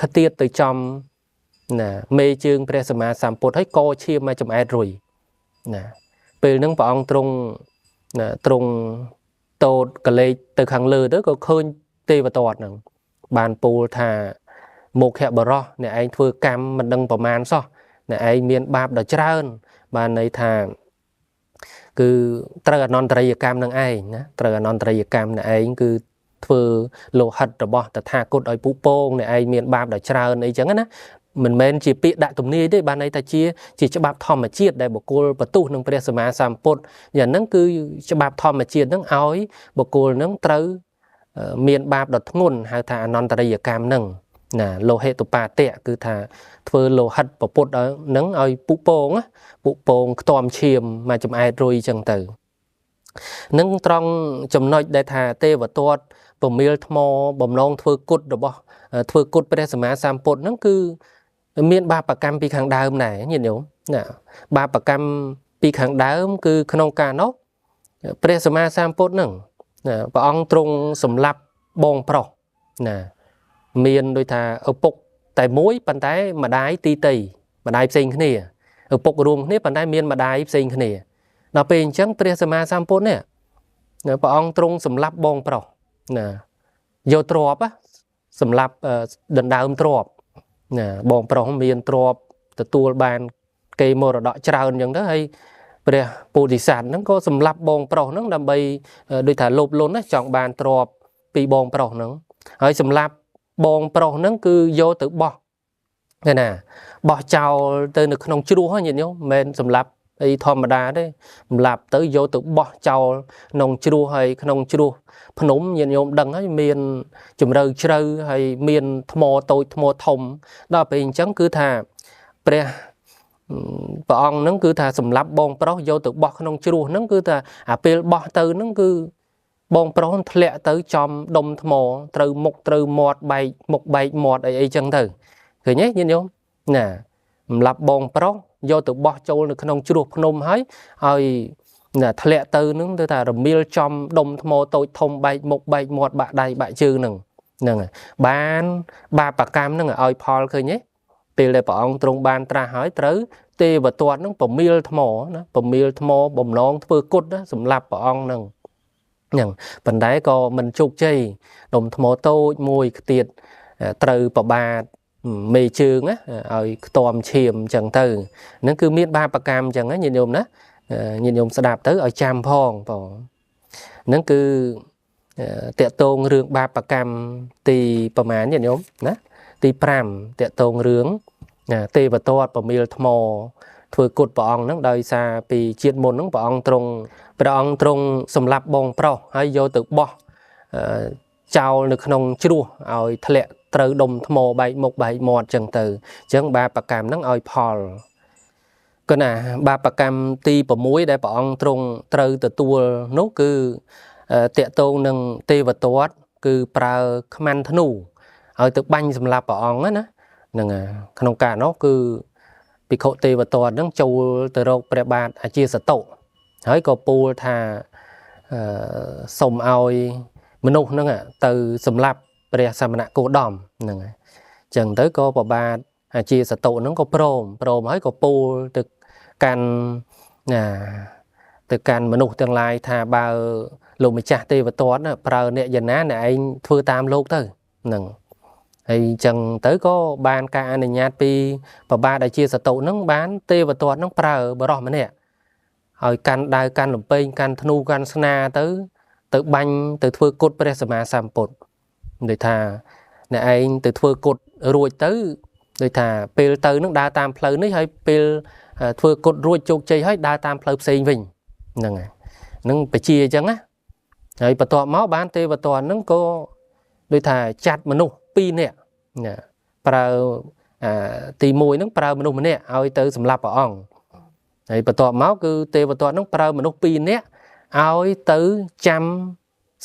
ខ្ទាតទៅចំណាមេជើងព្រះសម្មាសម្ពុទ្ធហើយកឈាមមកចំអែតរុយណាពេលហ្នឹងព្រះអង្គទ្រង់ណាទ្រង់តូតកលេចទៅខាងលើទៅក៏ឃើញទេវទត្តហ្នឹងបានពោលថាមុខបរោះអ្នកឯងធ្វើកម្មមិនដឹងប្រមាណសោះអ្នកឯងមានបាបដ៏ច្រើនបានន័យថាគឺត្រូវអនន្តរិយកម្មនឹងឯងណាត្រូវអនន្តរិយកម្មអ្នកឯងគឺធ្វើលោហិតរបស់តថាគតឲ្យពុពងអ្នកឯងមានបាបដ៏ច្រើនអីចឹងណាមិនមែនជាពាក្យដាក់ទំនាយទេបានន័យថាជាច្បាប់ធម្មជាតិដែលបុគ្គលបន្ទុះនឹងព្រះសម្មាសម្ពុទ្ធយ៉ាងហ្នឹងគឺច្បាប់ធម្មជាតិហ្នឹងឲ្យបុគ្គលហ្នឹងត្រូវមានបាបដ៏ធ្ងន់ហៅថាអនន្តរិយកម្មហ្នឹងណាលោហិតុបាតៈគឺថាធ្វើលោហិតប្រពុតហ្នឹងឲ្យពុពងខ្ទាំឈាមមកចំអែតរុយចឹងទៅនឹងត្រង់ចំណុចដែលថាទេវទត្តពមៀលថ្មបំណងធ្វើគុតរបស់ធ្វើគុតព្រះសម្មាសម្ពុទ្ធហ្នឹងគឺមានបាបកម្មពីខាងដើមដែរញាតិញោមណាបាបកម្មពីខាងដើមគឺក្នុងការនោះព្រះសម្មាសម្ពុទ្ធហ្នឹងណាព្រះអង្គទ្រង់សម្លាប់បងប្រុសណាមានដូចថាឪពុកតែមួយប៉ុន្តែម្ដាយទីតីម្ដាយផ្សេងគ្នាឪពុករួមគ្នាប៉ុន្តែមានម្ដាយផ្សេងគ្នាដល់ពេលអញ្ចឹងព្រះសម្មាសម្ពុទ្ធនេះព្រះអង្គទ្រង់សម្លាប់បងប្រុសណាយកទ្រព្យសម្លាប់ដណ្ដើមទ្រព្យណាបងប្រុសមានទ្រព្យទទួលបានគេមរតកច្រើនអញ្ចឹងទៅហើយព្រះពោធិសត្វហ្នឹងក៏សម្លាប់បងប្រុសហ្នឹងដើម្បីដូចថាលោភលន់ណាចង់បានទ្រព្យពីបងប្រុសហ្នឹងហើយសម្លាប់បងប្រុសហ្នឹងគឺយកទៅបោះឃើញណាបោះចោលទៅនៅក្នុងជ្រោះញាតិញោមមិនមែនសម្លាប់អីធម្មតាទេសម្លាប់ទៅយកទៅបោះចោលក្នុងជ្រោះហើយក្នុងជ្រោះភ្នំញាតិញោមដឹងហើយមានជំរៅជ្រៅហើយមានថ្មតូចថ្មធំដល់ពេលអញ្ចឹងគឺថាព្រះអង្គហ្នឹងគឺថាសម្លាប់បងប្រុសយកទៅបោះក្នុងជ្រោះហ្នឹងគឺថាអាពេលបោះទៅហ្នឹងគឺបងប្រុសធ្លាក់ទៅចំដុំថ្មត្រូវមុខត្រូវមាត់បែកមុខបែកមាត់អីចឹងទៅឃើញទេញាតិញោមណាសម្លាប់បងប្រុសយកទៅបោះចូលនៅក្នុងជ្រោះភ្នំហើយណាធ្លាក់ទៅនឹងទៅថារមៀលចំដុំថ្មតូចធំបែកមុខបែកមាត់បាក់ដៃបាក់ជើងហ្នឹងបានបាបកម្មហ្នឹងឲ្យផលឃើញទេពេលដែលព្រះអង្គទ្រង់បានត្រាស់ហើយត្រូវទេវទត្តហ្នឹងប្រមៀលថ្មណាប្រមៀលថ្មបំណងធ្វើគុតសម្រាប់ព្រះអង្គហ្នឹងប៉ុន្តែក៏មិនជោគជ័យដុំថ្មតូចមួយខ្ទៀតត្រូវប្របាទមេជើងឲ្យខ្ទាំឈាមអញ្ចឹងទៅហ្នឹងគឺមានបាបកម្មអញ្ចឹងញាតិញោមណាញាតិញោមស្ដាប់ទៅឲ្យចាំផងបងហ្នឹងគឺតកតងរឿងបាបកម្មទីប្រមាណញាតិញោមណាទី5តកតងរឿងទេវទត្តប្រមៀលថ្មធ្វើគុតព្រះអង្គហ្នឹងដោយសារពីជាតិមុនហ្នឹងព្រះអង្គទ្រង់សម្លាប់បងប្រុសហើយយកទៅបោះចោលនៅក្នុងជ្រោះឲ្យធ្លាក់ត្រូវដុំថ្មបែកមុខបែកមាត់ចឹងទៅអញ្ចឹងបាបកម្មហ្នឹងឲ្យផលក៏ណាបាបកម្មទី6ដែលព្រះអង្គទ្រង់ត្រូវទទួលនោះគឺតកតងនឹងទេវទត្តគឺប្រើខ្មាន់ធ្នូឲ្យទៅបាញ់សម្លាប់ព្រះអង្គណាហ្នឹងក្នុងការនោះគឺភិក្ខុទេវទត្តហ្នឹងចូលទៅរកព្រះបាទអាជាសតុហើយក៏ពោលថាសូមឲ្យមនុស្សហ្នឹងទៅសម្លាប់ព្រះសមណគោតមហ្នឹងហើយអញ្ចឹងទៅក៏ព្រះបាទអាជាសតុហ្នឹងក៏ព្រមហើយក៏ពោលទៅកាន់មនុស្សទាំងឡាយថាបើលោកម្ចាស់ទេវទត្តប្រើអ្នកយ៉ាងណាអ្នកឯងធ្វើតាមលោកទៅហ្នឹងហើយអញ្ចឹងទៅក៏បានការអនុញ្ញាតពីព្រះបាទអាជាសតុហ្នឹងបានទេវទត្តហ្នឹងប្រើបរិសម្នាក់ឲ្យកាន់ដាវកាន់លំពេងកាន់ធ្នូកាន់ស្នាទៅបាញ់ទៅធ្វើគុតព្រះសម្មាសម្ពុទ្ធដូចថាអ្នកឯងទៅធ្វើគុតរួចទៅដូចថាពេលទៅនឹងដើរតាមផ្លូវនេះហើយពេលធ្វើគុតរួចជោគជ័យហើយដើរតាមផ្លូវផ្សេងវិញហ្នឹងហើយនឹងបជាអញ្ចឹងណាហើយបន្ទាប់មកបានទេវទត្តហ្នឹងក៏ដូចថាចាត់មនុស្ស2នាក់ប្រើទី1ហ្នឹងប្រើមនុស្សម្នាក់ឲ្យទៅសម្លាប់ព្រះអង្គហើយបន្ទាប់មកគឺទេវទត្តហ្នឹងប្រើមនុស្ស2នាក់ឲ្យទៅចាំ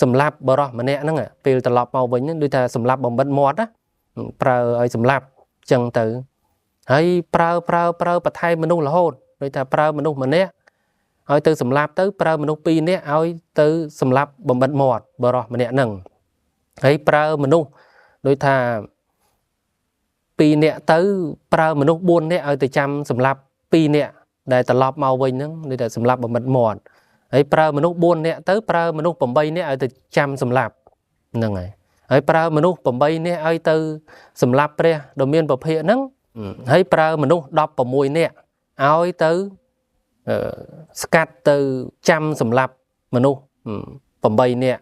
សម្លាប់បរិសម្នាក់ហ្នឹងពេលត្រឡប់មកវិញដូចថាសម្លាប់បំបិតមាត់ណាប្រើឲ្យសម្លាប់ចឹងទៅហើយប្រើបន្ថែមមនុស្សរហូតដូចថាប្រើមនុស្សម្នាក់ ឲ្យទៅសម្លាប់ទៅប្រើមនុស្ស2នាក់ឲ្យទៅសម្លាប់បំបិតមាត់បរោះម្នាក់ហ្នឹងហើយប្រើមនុស្សដូចថា2នាក់ទៅប្រើមនុស្ស4នាក់ឲ្យទៅចាំសម្លាប់2នាក់ដែលត្រឡប់មកវិញហ្នឹងដូចតែសម្លាប់បំបិតមាត់ហើយប្រើមនុស្ស4នាក់ទៅប្រើមនុស្ស8នាក់ឲ្យទៅចាំសម្លាប់ហ្នឹងហើយប្រើមនុស្ស8នាក់ឲ្យទៅសម្លាប់ព្រះដ៏មានពភៈហ្នឹងហើយប្រើមនុស្ស16នាក់ឲ្យទៅស្កាត់ទៅចាំសម្លាប់មនុស្ស8នាក់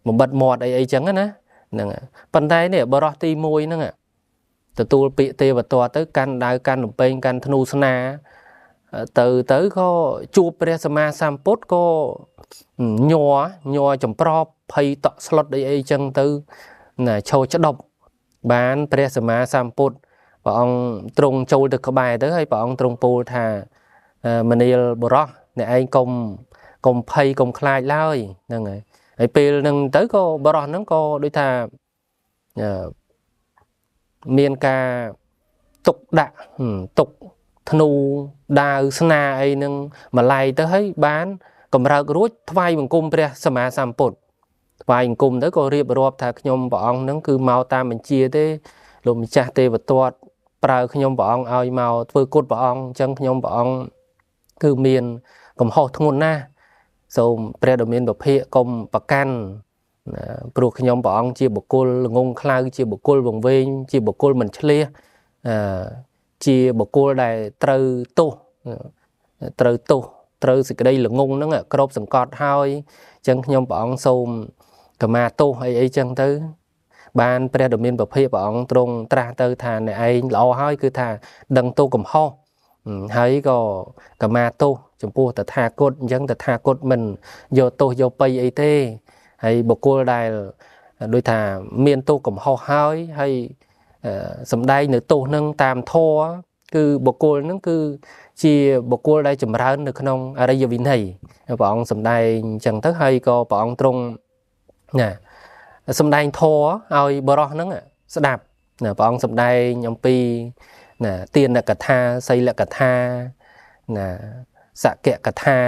បំបិតមាត់អីចឹងណាហ្នឹងប៉ុន្តែនេះបរោះទី1ហ្នឹងទទួលពាក្យទេវទត្តទៅកាន់ដាវកាន់លំពេងកាន់ធ្នូស្នាទៅក៏ជួបព្រះសម្មាសម្ពុទ្ធក៏ញ័រចម្ប្រប់ភ័យតក់ស្លុតអីចឹងទៅណាឈោច្ដប់បានព្រះសម្មាសម្ពុទ្ធព្រះអង្គទ្រង់ចូលទៅក្បែរទៅហើយព្រះអង្គទ្រង់ពោលថាមនាលបរោះអ្នកឯងកុំភ័យកុំខ្លាចឡើយហ្នឹងហើយពេលហ្នឹងទៅក៏បរោះហ្នឹងក៏ដូចថាមានការទុកដាក់ទុកធ្នូដាវស្នាអីហ្នឹងម្លាយទៅហើយបានកម្រើករួចថ្វាយបង្គំព្រះសម្មាសម្ពុទ្ធថ្វាយបង្គំទៅក៏រៀបរាប់ថាខ្ញុំព្រះអង្គហ្នឹងគឺមកតាមបញ្ជាទេលោកម្ចាស់ទេវទត្តប្រើខ្ញុំព្រះអង្គឲ្យមកធ្វើគុតព្រះអង្គអញ្ចឹងខ្ញុំព្រះអង្គគឺមានកំហុសធ្ងន់ណាស់សូមព្រះដ៏មានពភៈកុំប្រកាន់ព្រោះខ្ញុំព្រះអង្គជាបុគ្គលល្ងងខ្លៅជាបុគ្គលវង្វេងជាបុគ្គលមិនឆ្លៀសជាបុគ្គលដែលត្រូវទោសត្រូវសេចក្តីល្ងងហ្នឹងក្របសង្កត់ហើយអញ្ចឹងខ្ញុំព្រះអង្គសូមកម្មាទោសអីចឹងទៅបានព្រះដ៏មានពភៈព្រះអង្គទ្រង់ត្រាស់ទៅថាអ្នកឯងល្អហើយគឺថាដឹងទោសកំហុសហើយក៏កម្មាទោសចំពោះតថាគតអញ្ចឹងតថាគតមិនយកទោសយកបៃអីទេហើយបុគ្គលដែលដូចថាមានទោសកំហុសហើយសំដែងនៅទោសនឹងតាមធម៌គឺបុគ្គលនឹងគឺជាបុគ្គលដែលចម្រើននៅក្នុងអរិយវិន័យព្រះអង្គសំដែងអញ្ចឹងទៅហើយក៏ព្រះអង្គទ្រង់ណាសំដែងធម៌ឲ្យបរោះហ្នឹងស្ដាប់ណាព្រះអង្គសំដែងអំពីណាទានកថាសីលកថាណាសកកថា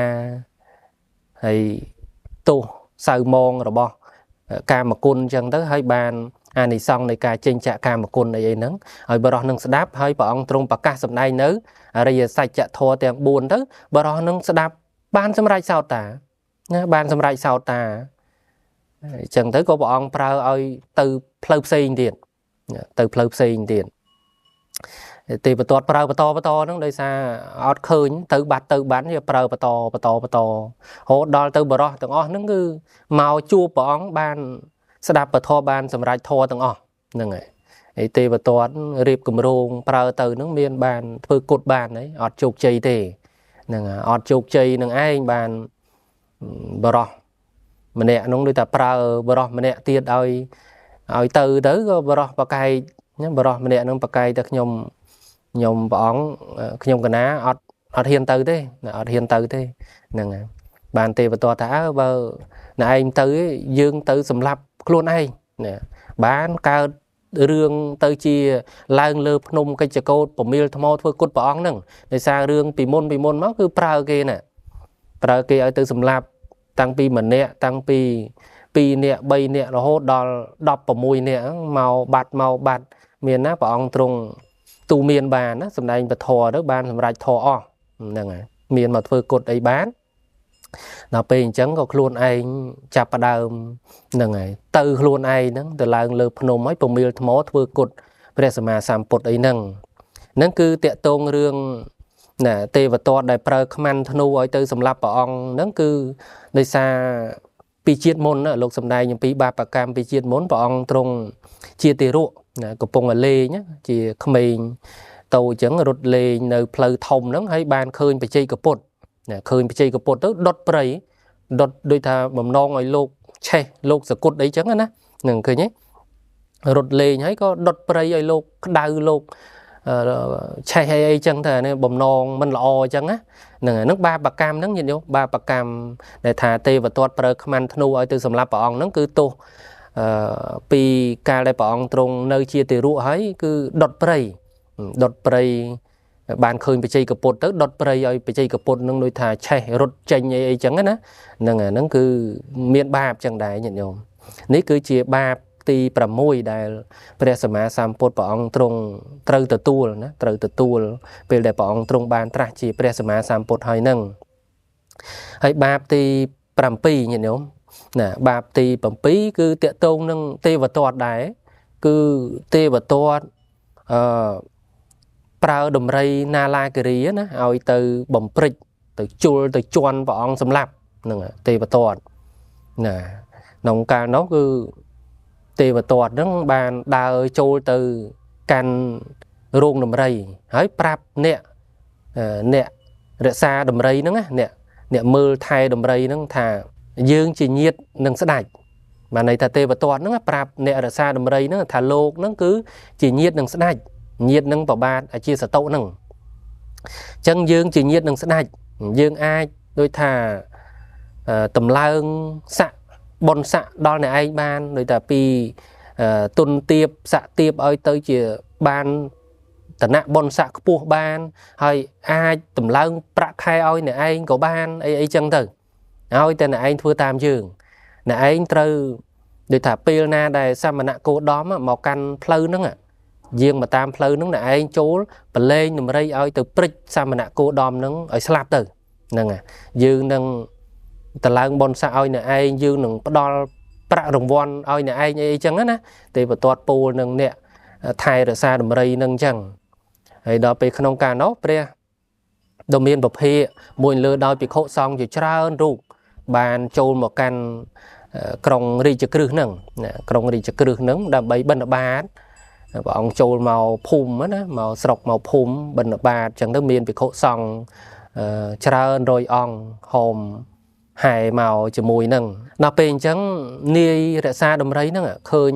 ហើយទោសសៅមងរបស់កាមគុណអញ្ចឹងទៅហើយបានអានិសង្សនៃការចេញចាកកាមគុណអីហ្នឹងហើយបរោះនឹងស្ដាប់ហើយព្រះអង្គទ្រង់ប្រកាសសម្ដែងនៅអរិយសច្ចធម៌ទាំង4ទៅបរោះនឹងស្ដាប់បានសម្រេចសោតាណាបានសម្រេចសោតាអញ្ចឹងទៅក៏ព្រះអង្គប្រើឲ្យទៅផ្លូវផ្សេងទៀតទេវទត្តប្រើបន្តហ្នឹងដោយសារអត់ឃើញទៅបាត់វាប្រើបន្តរហូតដល់ទៅបរោះទាំងអស់ហ្នឹងគឺមកជួបព្រះអង្គបានស្ដាប់ពធបានសម្រេចធម៌ទាំងអស់ហ្នឹងហើយទេវទត្តរៀបគម្រោងប្រើទៅហ្នឹងមានបានធ្វើគុតបានហើយអត់ជោគជ័យទេហ្នឹងអត់ជោគជ័យនឹងឯងបានបរោះម្នាក់ហ្នឹងដូចតែប្រើបរោះម្នាក់ទៀតឲ្យទៅក៏បរោះបកាយបរោះម្នាក់ហ្នឹងបកាយតែខ្ញុំព្រះអង្គខ្ញុំកណាអត់ហ៊ានទៅទេអត់ហ៊ានទៅទេហ្នឹងហើយបានទេវទត្តថាបើណែឯងទៅយើងទៅសម្លាប់ខ្លួនឯងណាបានកើតរឿងទៅជាឡើងលើភ្នំកិច្ចកោតប្រមៀលថ្មធ្វើគុតព្រះអង្គហ្នឹងដោយសាររឿងពីមុនមកគឺប្រើគេណាប្រើគេឲ្យទៅសម្លាប់តាំងពីម្នាក់តាំងពី2នាក់3នាក់រហូតដល់16នាក់មកបាត់មានណាព្រះអង្គទ្រង់ទូមានបានណាសម្ដែងពធទៅបានសម្រេចធរអស់ហ្នឹងហើយមានមកធ្វើគុតអីបានដល់ពេលអញ្ចឹងក៏ខ្លួនឯងចាប់ផ្ដើមហ្នឹងហើយទៅខ្លួនឯងហ្នឹងទៅឡើងលើភ្នំហើយប្រមៀលថ្មធ្វើគុតព្រះសម្មាសម្ពុទ្ធអីហ្នឹងគឺតាក់ទងរឿងណាទេវទត្តដែលប្រើខ្មាន់ធ្នូឲ្យទៅសម្លាប់ព្រះអង្គហ្នឹងគឺដោយសារពីជាតិមុនណាលោកសំដែងអំពីបាបកម្មពីជាតិមុនព្រះអង្គទ្រង់ជាទារកណាកំពុងលេងជាក្មេងតូចអញ្ចឹងរត់លេងនៅផ្លូវធំហ្នឹងហើយបានឃើញបច្ចេកពុទ្ធឃើញបច្ចេកពុទ្ធទៅដុតព្រៃដុតដូចថាបំណងឲ្យលោកឆេះលោកសគុតអីចឹងណានឹងឃើញទេរត់លេងហើយក៏ដុតព្រៃឲ្យលោកក្តៅលោកឆេះអីចឹងទៅនេះបំណងមិនល្អអញ្ចឹងណាហ្នឹងបាបកម្មហ្នឹងញាតិញោមបាបកម្មដែលថាទេវទត្តប្រើខ្មាន់ធ្នូឲ្យទៅសម្លាប់ព្រះអង្គហ្នឹងគឺទោសពីកាលដែលព្រះអង្គទ្រង់នៅជាទារកហើយគឺដុតព្រៃ ban khơi bị chơi cặp bột tới đọt prey rồi bị chơi cặp bột nâng đôi thà chạy rốt chanh ấy chẳng á nâng cứ miền ba chẳng đại nhận nhôm ní cứ chia ba ti pra môi đạiព្រះសម្មាសម្ពុទ្ធព្រះអង្គទ្រង់ត្រូវទទួលពេលដែលព្រះអង្គទ្រង់បានត្រាស់ជាព្រះសម្មាសម្ពុទ្ធហើយនឹងហើយបាបទី7ញាតិញោមណាបាបទី7គឺតកតងនឹងទេវទត្តដែរគឺទេវទត្តប្រើដំរីណាឡាគិរីណាឲ្យទៅបំព្រិចទៅជុលទៅជន់ព្រះអង្គសម្លាប់ហ្នឹងទេវទត្តណាក្នុងកាលនោះគឺទេវទត្តហ្នឹងបានដើរចូលទៅកាន់រោងដំរីហើយប្រាប់អ្នករក្សាដំរីហ្នឹងណាអ្នកមើលថែដំរីហ្នឹងថាយើងជាញាតិនឹងស្ដេចបានន័យថាទេវទត្តហ្នឹងប្រាប់អ្នករក្សាដំរីហ្នឹងថាលោកហ្នឹងគឺជាញាតិនឹងស្ដេចញាតិនឹងប្របាទអាជាសតុហ្នឹងអញ្ចឹងយើងជាញាតិនឹងស្ដេចយើងអាចដូចថាតម្លើងស័កបុណ្យស័កដល់អ្នកឯងបានដូចថាពីទុនទៀបស័កទៀបឲ្យទៅជាបានឋានៈបុណ្យស័កខ្ពស់បានហើយអាចតម្លើងប្រាក់ខែឲ្យអ្នកឯងក៏បានអីចឹងទៅឲ្យតែអ្នកឯងធ្វើតាមយើងអ្នកឯងត្រូវដូចថាពេលណាដែលសមណៈគោដមមកកាន់ផ្លូវហ្នឹងយាងមកតាមផ្លូវហ្នឹងអ្នកឯងចូលប្រឡែងដំរីឲ្យទៅព្រិចសមណៈគោដមហ្នឹងឲ្យស្លាប់ទៅហ្នឹងយើងនឹងតម្លើងបុណ្យស័កឲ្យអ្នកឯងយើងនឹងផ្ដល់ប្រាក់រង្វាន់ឲ្យអ្នកឯងអីចឹងណាទេវទត្តពូលនឹងអ្នកថែរក្សាដំរីនឹងចឹងហើយដល់ពេលក្នុងការនោះព្រះដ៏មានពភៈមួយលើដោយភិក្ខុសង្ឃជាច្រើនរូបបានចូលមកកាន់ក្រុងរាជក្រឹសហ្នឹងក្រុងរាជក្រឹសហ្នឹងដើម្បីបិណ្ឌបាតព្រះអង្គចូលមកភូមិណាមកស្រុកមកភូមិបិណ្ឌបាតចឹងទៅមានភិក្ខុសង្ឃច្រើនរយអង្គហោមហែមកជាមួយនឹងដល់ពេលអញ្ចឹងនាយរក្សាដំរីហ្នឹងឃើញ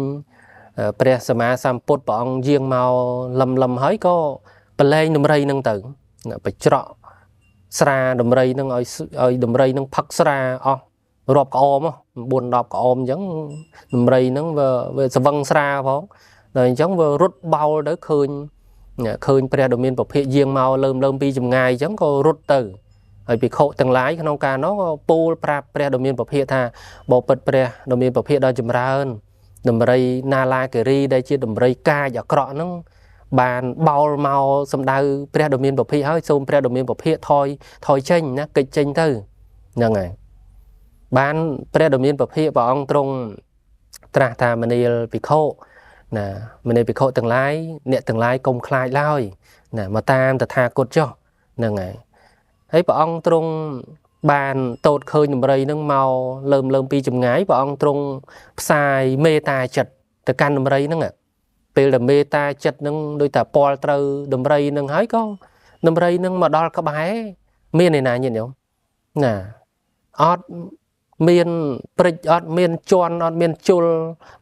ព្រះសម្មាសម្ពុទ្ធព្រះអង្គយាងមកលំហើយក៏ប្រឡែងដំរីហ្នឹងទៅបច្ច្រកស្រាដំរីហ្នឹងឲ្យដំរីហ្នឹងផឹកស្រាអស់រាប់ក្អម4-10ក្អមអញ្ចឹងដំរីហ្នឹងវាស្វឹងស្រាផងដល់អញ្ចឹងវារត់បោលទៅឃើញព្រះដ៏មានពភៈយាងមកលើមពីចម្ងាយអញ្ចឹងក៏រត់ទៅហើយភិក្ខុទាំងឡាយក្នុងការនោះក៏ពូលប្រាប់ព្រះដ៏មានពភៈថាបបិទ្ធព្រះដ៏មានពភៈដ៏ចម្រើនដំរីណាឡាគិរីដែលជាដំរីកាចអាក្រក់ហ្នឹងបានបោលមកសម្ដៅព្រះដ៏មានពភៈហើយសូមព្រះដ៏មានពភៈថយចេញណាកិច្ចចេញទៅហ្នឹងហើយបានព្រះដ៏មានពភៈព្រះអង្គទ្រង់ត្រាស់ថាមនាលភិក្ខុណាមនាលភិក្ខុទាំងឡាយអ្នកទាំងឡាយកុំខ្លាចឡើយណាមកតាមតថាគតចុះហ្នឹងហើយព្រះអង្គទ្រង់បានតូតឃើញដំរីហ្នឹងមកលើមពីចម្ងាយព្រះអង្គទ្រង់ផ្សាយមេត្តាចិត្តទៅកាន់ដំរីហ្នឹងពេលដែលមេត្តាចិត្តហ្នឹងដូចតែពាល់ត្រូវដំរីហ្នឹងហើយក៏ដំរីហ្នឹងមកដល់ក្បែរមានឯណាញាតិញោមណាអត់មានព្រិចអត់មានជន់អត់មានជុល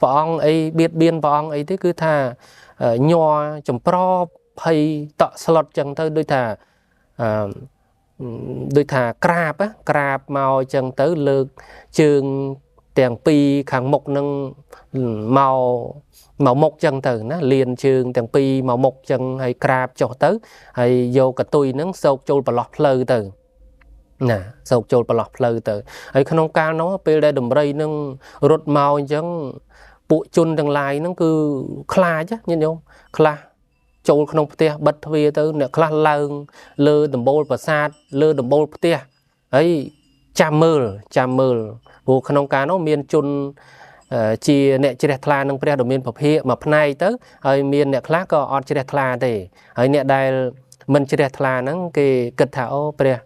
ព្រះអង្គអីបៀតបៀនព្រះអង្គអីទេគឺថាញ័រចម្ប្រពភ័យតក់ស្លុតចឹងទៅដូចថាក្រាបមកអញ្ចឹងទៅលើកជើងទាំងពីរខាងមុខនឹងមកមុខអញ្ចឹងទៅណាលៀនជើងទាំងពីរមកមុខអញ្ចឹងហើយក្រាបចុះទៅហើយយកកតុយហ្នឹងសោកចូលប្រឡោះផ្លូវទៅណាសោកចូលប្រឡោះផ្លូវទៅហើយក្នុងកាលនោះពេលដែលដំរីហ្នឹងរត់មកអញ្ចឹងពួកជនទាំងឡាយហ្នឹងគឺខ្លាចញាតិញោមខ្លះចូលក្នុងផ្ទះបិទទ្វារទៅអ្នកខ្លះឡើងលើដំបូលប្រាសាទលើដំបូលផ្ទះហើយចាំមើលព្រោះក្នុងការនោះមានជនជាអ្នកជ្រះថ្លានឹងព្រះដ៏មានពភៈមួយផ្នែកទៅហើយមានអ្នកខ្លះក៏អត់ជ្រះថ្លាទេហើយអ្នកដែលមិនជ្រះថ្លាហ្នឹងគេគិតថាអូព្រះ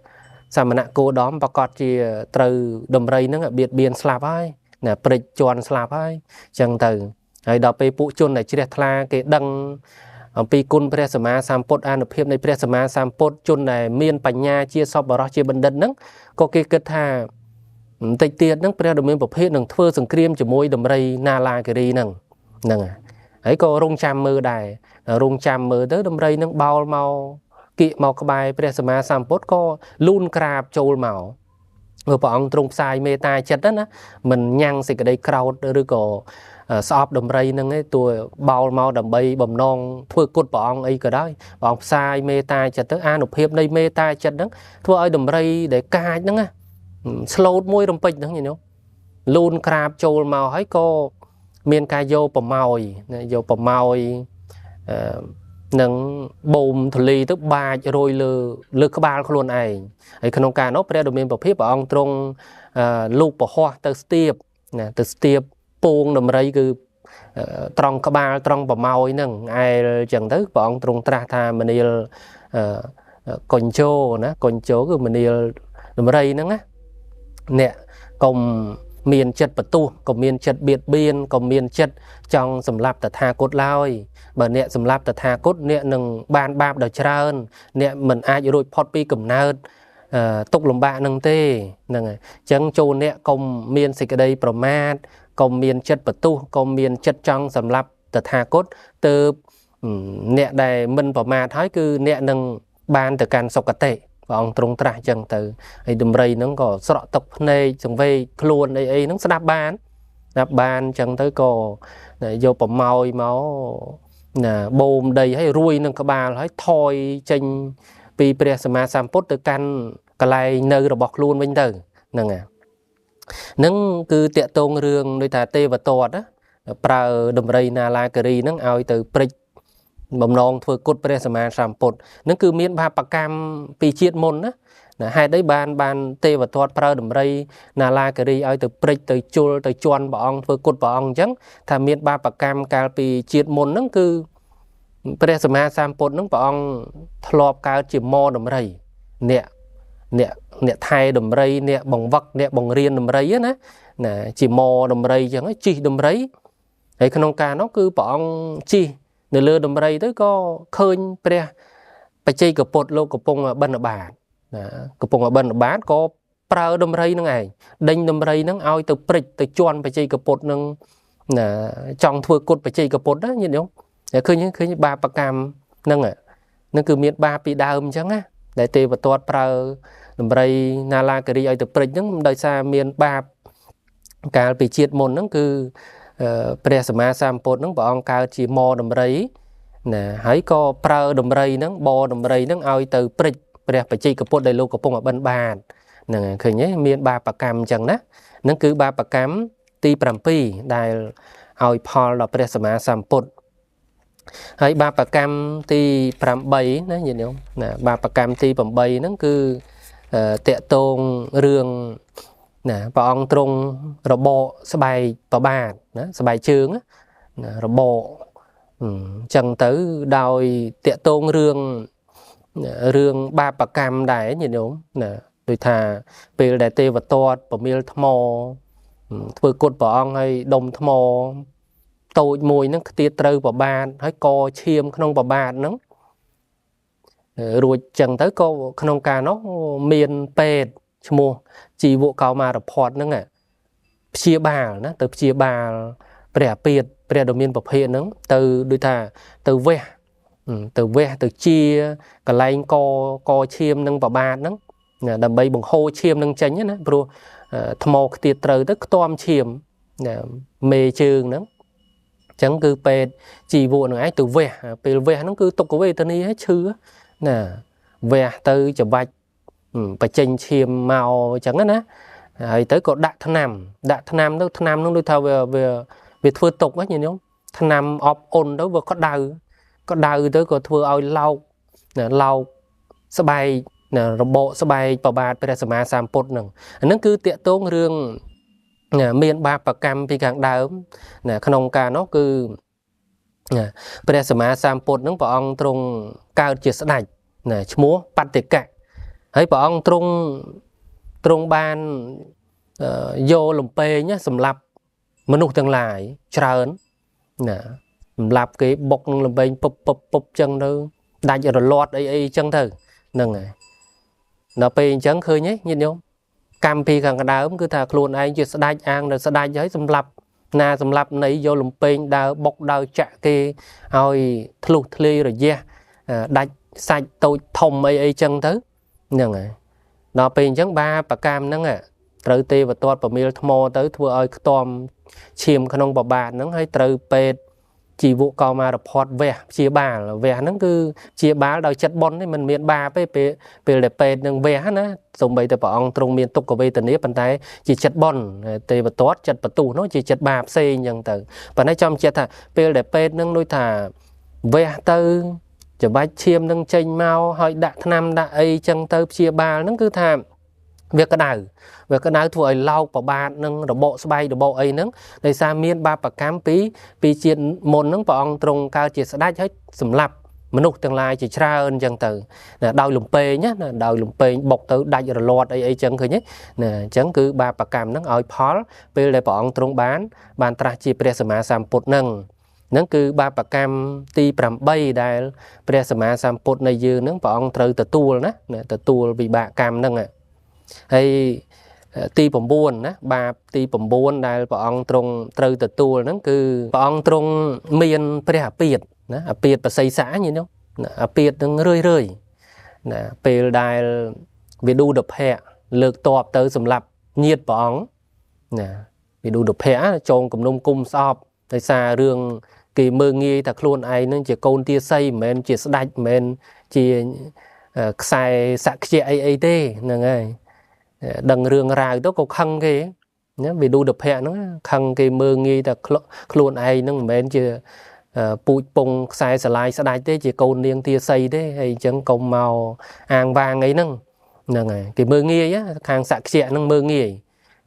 សមណៈគោដមប្រកាសជាត្រូវដំរីហ្នឹងបៀតបៀនស្លាប់ហើយណាព្រិចជន់ស្លាប់ហើយអញ្ចឹងទៅហើយដល់ពេលពួកជនដែលជ្រះថ្លាគេដឹងអំពីគុណព្រះសម្មាសម្ពុទ្ធអានុភាពនៃព្រះសម្មាសម្ពុទ្ធជនដែលមានបញ្ញាជាសប្បុរសជាបណ្ឌិតហ្នឹងក៏គេគិតថាបន្តិចទៀតហ្នឹងព្រះដ៏មានពភៈនឹងធ្វើសង្គ្រាមជាមួយដំរីណាឡាគិរីហ្នឹងហើយក៏រងចាំមើលដែររងចាំមើលទៅដំរីហ្នឹងបោលមកគៀកមកក្បែរព្រះសម្មាសម្ពុទ្ធក៏លូនក្រាបចូលមក bà ông trung sai mê ta chất đó ná mình nhăn xịt cái đây crowd rồi có sọp đầm rây nâng ấy tôi bao mau đầm bay bầm non thưa cột bà ông ấy cái đó bà ông sai mê ta chất tới an nộp hiệp đây mê ta chất đó thưa ơi đầm rây để ca đó á slow môi đầm pịch đó như nhau luôn crab trâu màu hay có miền ca vô bầm mồi nâng bùm thù lì tức ba rồi lừa các bạn luôn này ấy khăn ông ca nó phải được miền bọc hiếp ông trong lục bỏ hoa từ stiệp buông đầm rây cứ trong các bạn trong bầm mồi nâng ai chẳng tới bọn trong tra tha mình yêu con chô cứ mình yêu đầm rây nâng á nè cùng miền chất bật tu cùng miền chất biệt biên cùng miền chất trong sầm lạp tờ tha cốt lôi bởi nè sầm lạp tờ tha cốt nè nâng ban bạp đờ trơn nè mình ai rồi phật pi cầm nơn tục lồng bạ nâng tê nâng chẳng châu nè cùng miền xịt đây promat cùng miền chất bật tu cùng miền chất trong sầm lạp tờ tha cốt từ nè đây mình promat thấy cứ nè nâng ban từ can sọc tệ và ông trung tra chẳng từ ấy đầm rây nó có sọ tộc này chẳng về luôn ấy nó sẽ đáp ban chẳng tới có vô bầm máu nè bồm đầy hay ruồi nâng các bà nói thôi tranh vì presma sampot từ can cái này nơi rồi bọc luôn bên từ nè nâng cứ tiệt tôn rương đôi ta tê và tọt á pra đầm rây na la kari nâng ao từ prick bầm non thôi cốt presma sampot nâng cứ miễn ba bạc cam pi chiết môn á hai đấy ban tê và thoát pra đầm rây na la kari ao từ prick từ chul từ chuan bọn thôi cốt bọn chẳng tham miễn ba bạc cam cal pi chiết môn nâng cứ presma sampot nâng bọn thọp cao chỉ mo đầm rây nè thay đầm rây nè bằng vật nè bằng riêng đầm rây á nè chỉ mo đầm rây chẳng ấy chi đầm rây ấy khăn ông ca nó cứ bọn chi nửa lừa đầm rây tới có khơi preไปchơiกับปดโลกับปงบันบาทกับปงบันบาทก็ปลาดมไรนั่งไงดิงดมไรนั่งเอาตัวปริตตัวจวนไปchơiกับปดนั่งจองทัวกดไปchơiกับปดđó như thế khôngคือbaประกามนั่งอ่ะนั่นคือมีbaปีดาวมั้งจังอ่ะได้เตะประตูปลาดมไรนาลากรีเอาตัวปริตนั่งได้ซามีbaการไปเชียดมนนั่นคือเปรียสมาสามปดนั่งบอกการจีมอดมไรnè hãy có prơ đầm rây nắng bò đầm rây nắng ao từ prịch bè phải chi cái pot đầy lô của phong ở bên bàn nè khởi nhé miền ba bạc cam chẳng nè nắng cứ ba bạc cam ti pram pi đài ao paul là bè sma sam pot hãy ba bạc cam ti pram bay nè nhìn không nè ba bạc cam ti pram bay nắng cứ tệ tôn rương nè bọn trung rồi bộ sài bà bàn nè sài trướng á rồi bộ chẳng tới đòi tiện tôn rương ba bạc cam đáy nhìn đúng nè đôi thà về đại tê và toát bỏ miêu thmo vừa cột bỏ ông hay đồng thmo tội mùi nó tiệt trâu bỏ bàn hay co chiêm không bỏ bàn nó rồi chẳng tới cô không ca nó miền pet mua chỉ vụ cao mà đập hot nữa nè chia bà nó từ chia bà bẻ piệt bẻ đồ miền bọc hệ nó từ đôi thà từ ve từ chia cả lanh co chiêm nâng vào ba nó đầm bay bằng hô chiêm nâng tránh nhá bro thmo tiệt trời tức toam chiêm mê trường nó chẳng cứ pet chỉ vụ nó ấy từ ve nó cứ tục của về tên ấy hết chứ nè ve từ chở bạch và tranh chiêm màu chẳng á nè tới có đạ thân nam nó đôi thà về thưa tục á nhìn không thân nam ọp ôn đó vừa có đau tới có thưa ao lau sờ bài nè bộ sờ bài bảo bàไปสมาสามปดหนึ่งนั่นคือเตะโต้งเรื่องเมียนบาปกรรมปีกลางดาวเนี่ยขนมกาเนาะคือไปสมาสามปดนั่งปองตรงกาวเจียสไนเนี่ยชัวปัตติกะให้ปองตรงบ้านโยลมเปย์เนี่ยสำหรับมนุษย์ทั้งหลายเชิญเนี่ยหลับcái bọc là bên pop chân đâu đại rồi lọt ấy chân thử nâng này nó pe chân khơi nhé nhìn không cam pi càng đá cứ thà luôn anh chưa đại ăn rồi đại giấy sầm lập này vô lùm pe đào bọc đào chạ kia rồi thlut thli rồi yeah đại sạch tôi thông ấy chân thứ nâng này ដល់ពេលអញ្ចឹងបាប្រកាមហ្នឹងត្រូវទេវទត្តប្រមៀលថ្មទៅធ្វើឲ្យខ្ទាំឈាមក្នុងបបាតហ្នឹងហើយត្រូវពេទ្យជីវកោមារផាត់វះព្យាបាលវះហ្នឹងគឺព្យាបាលដោយចិត្តបុណ្យទេមិនមានបាបទេពេលដែលពេទ្យនឹងវះណាសូម្បីតែព្រះអង្គទ្រង់មានទុក្ខវេទនាប៉ុន្តែជាចិត្តបុណ្យទេវទត្តចិត្តបន្ទុះនោះជាចិត្តបាបផ្សេងអញ្ចឹងទៅប៉ុន្តែចំចិត្តថាពេលដែលពេទ្យនឹងដូចថាវះទៅច្បាច់ឈាមនឹងចេញមកហើយដាក់ថ្នាំដាក់អីចឹងទៅព្យាបាលហ្នឹងគឺថាវាក្តៅធ្វើឲ្យឡោកប្របាទនឹងរបកស្បែករបកអីហ្នឹងដោយសារមានបាបកម្មពីជាតិមុនហ្នឹងព្រះអង្គទ្រង់កើតជាស្ដេចហើយសម្លាប់មនុស្សទាំងឡាយជាច្រើនអញ្ចឹងទៅដោយលំពេងណាដោយលំពេងបុកទៅដាច់រលាត់អីចឹងឃើញទេណាអញ្ចឹងគឺបាបកម្មហ្នឹងឲ្យផលពេលដែលព្រះអង្គទ្រង់បានត្រាស់ជាព្រះសម្មាសម្ពុទ្ធហ្នឹងគឺបាបកម្មទី8ដែលព្រះសម្មាសម្ពុទ្ធនៃយើងហ្នឹងព្រះអង្គត្រូវទទួលណាទទួលវិបាកកម្មហ្នឹងហើយទី9ណាបាបទី9ដែលព្រះអង្គទ្រង់ត្រូវទទួលហ្នឹងគឺព្រះអង្គទ្រង់មានព្រះអាពាធណាអាពាធបសិស័កញនោះអាពាធនឹងរឿយណាពេលដែលវិឌុដភៈលើកតបទៅសម្រាប់ញាតិព្រះអង្គណាវិឌុដភៈចងគំនុំគុំស្អប់ដោយសាររឿងគេមើងងាយថាខ្លួនឯងនឹងជាកូនទាស័យមិនមែនជាស្ដេចមិនមែនជាខ្សែសក្យៈអីទេហ្នឹងហើយដឹងរឿងរ៉ាវទៅក៏ខឹងគេណាវិឌុដភៈហ្នឹងខឹងគេមើងងាយថាខ្លួនឯងហ្នឹងមិនមែនជាពូជពងខ្សែស្រឡាយស្ដាច់ទេជាកូននាងទាស័យទេហើយអញ្ចឹងកុំមកអាងវាងអីហ្នឹងហើយគេមើងងាយខាងសក្យៈហ្នឹងមើងងាយ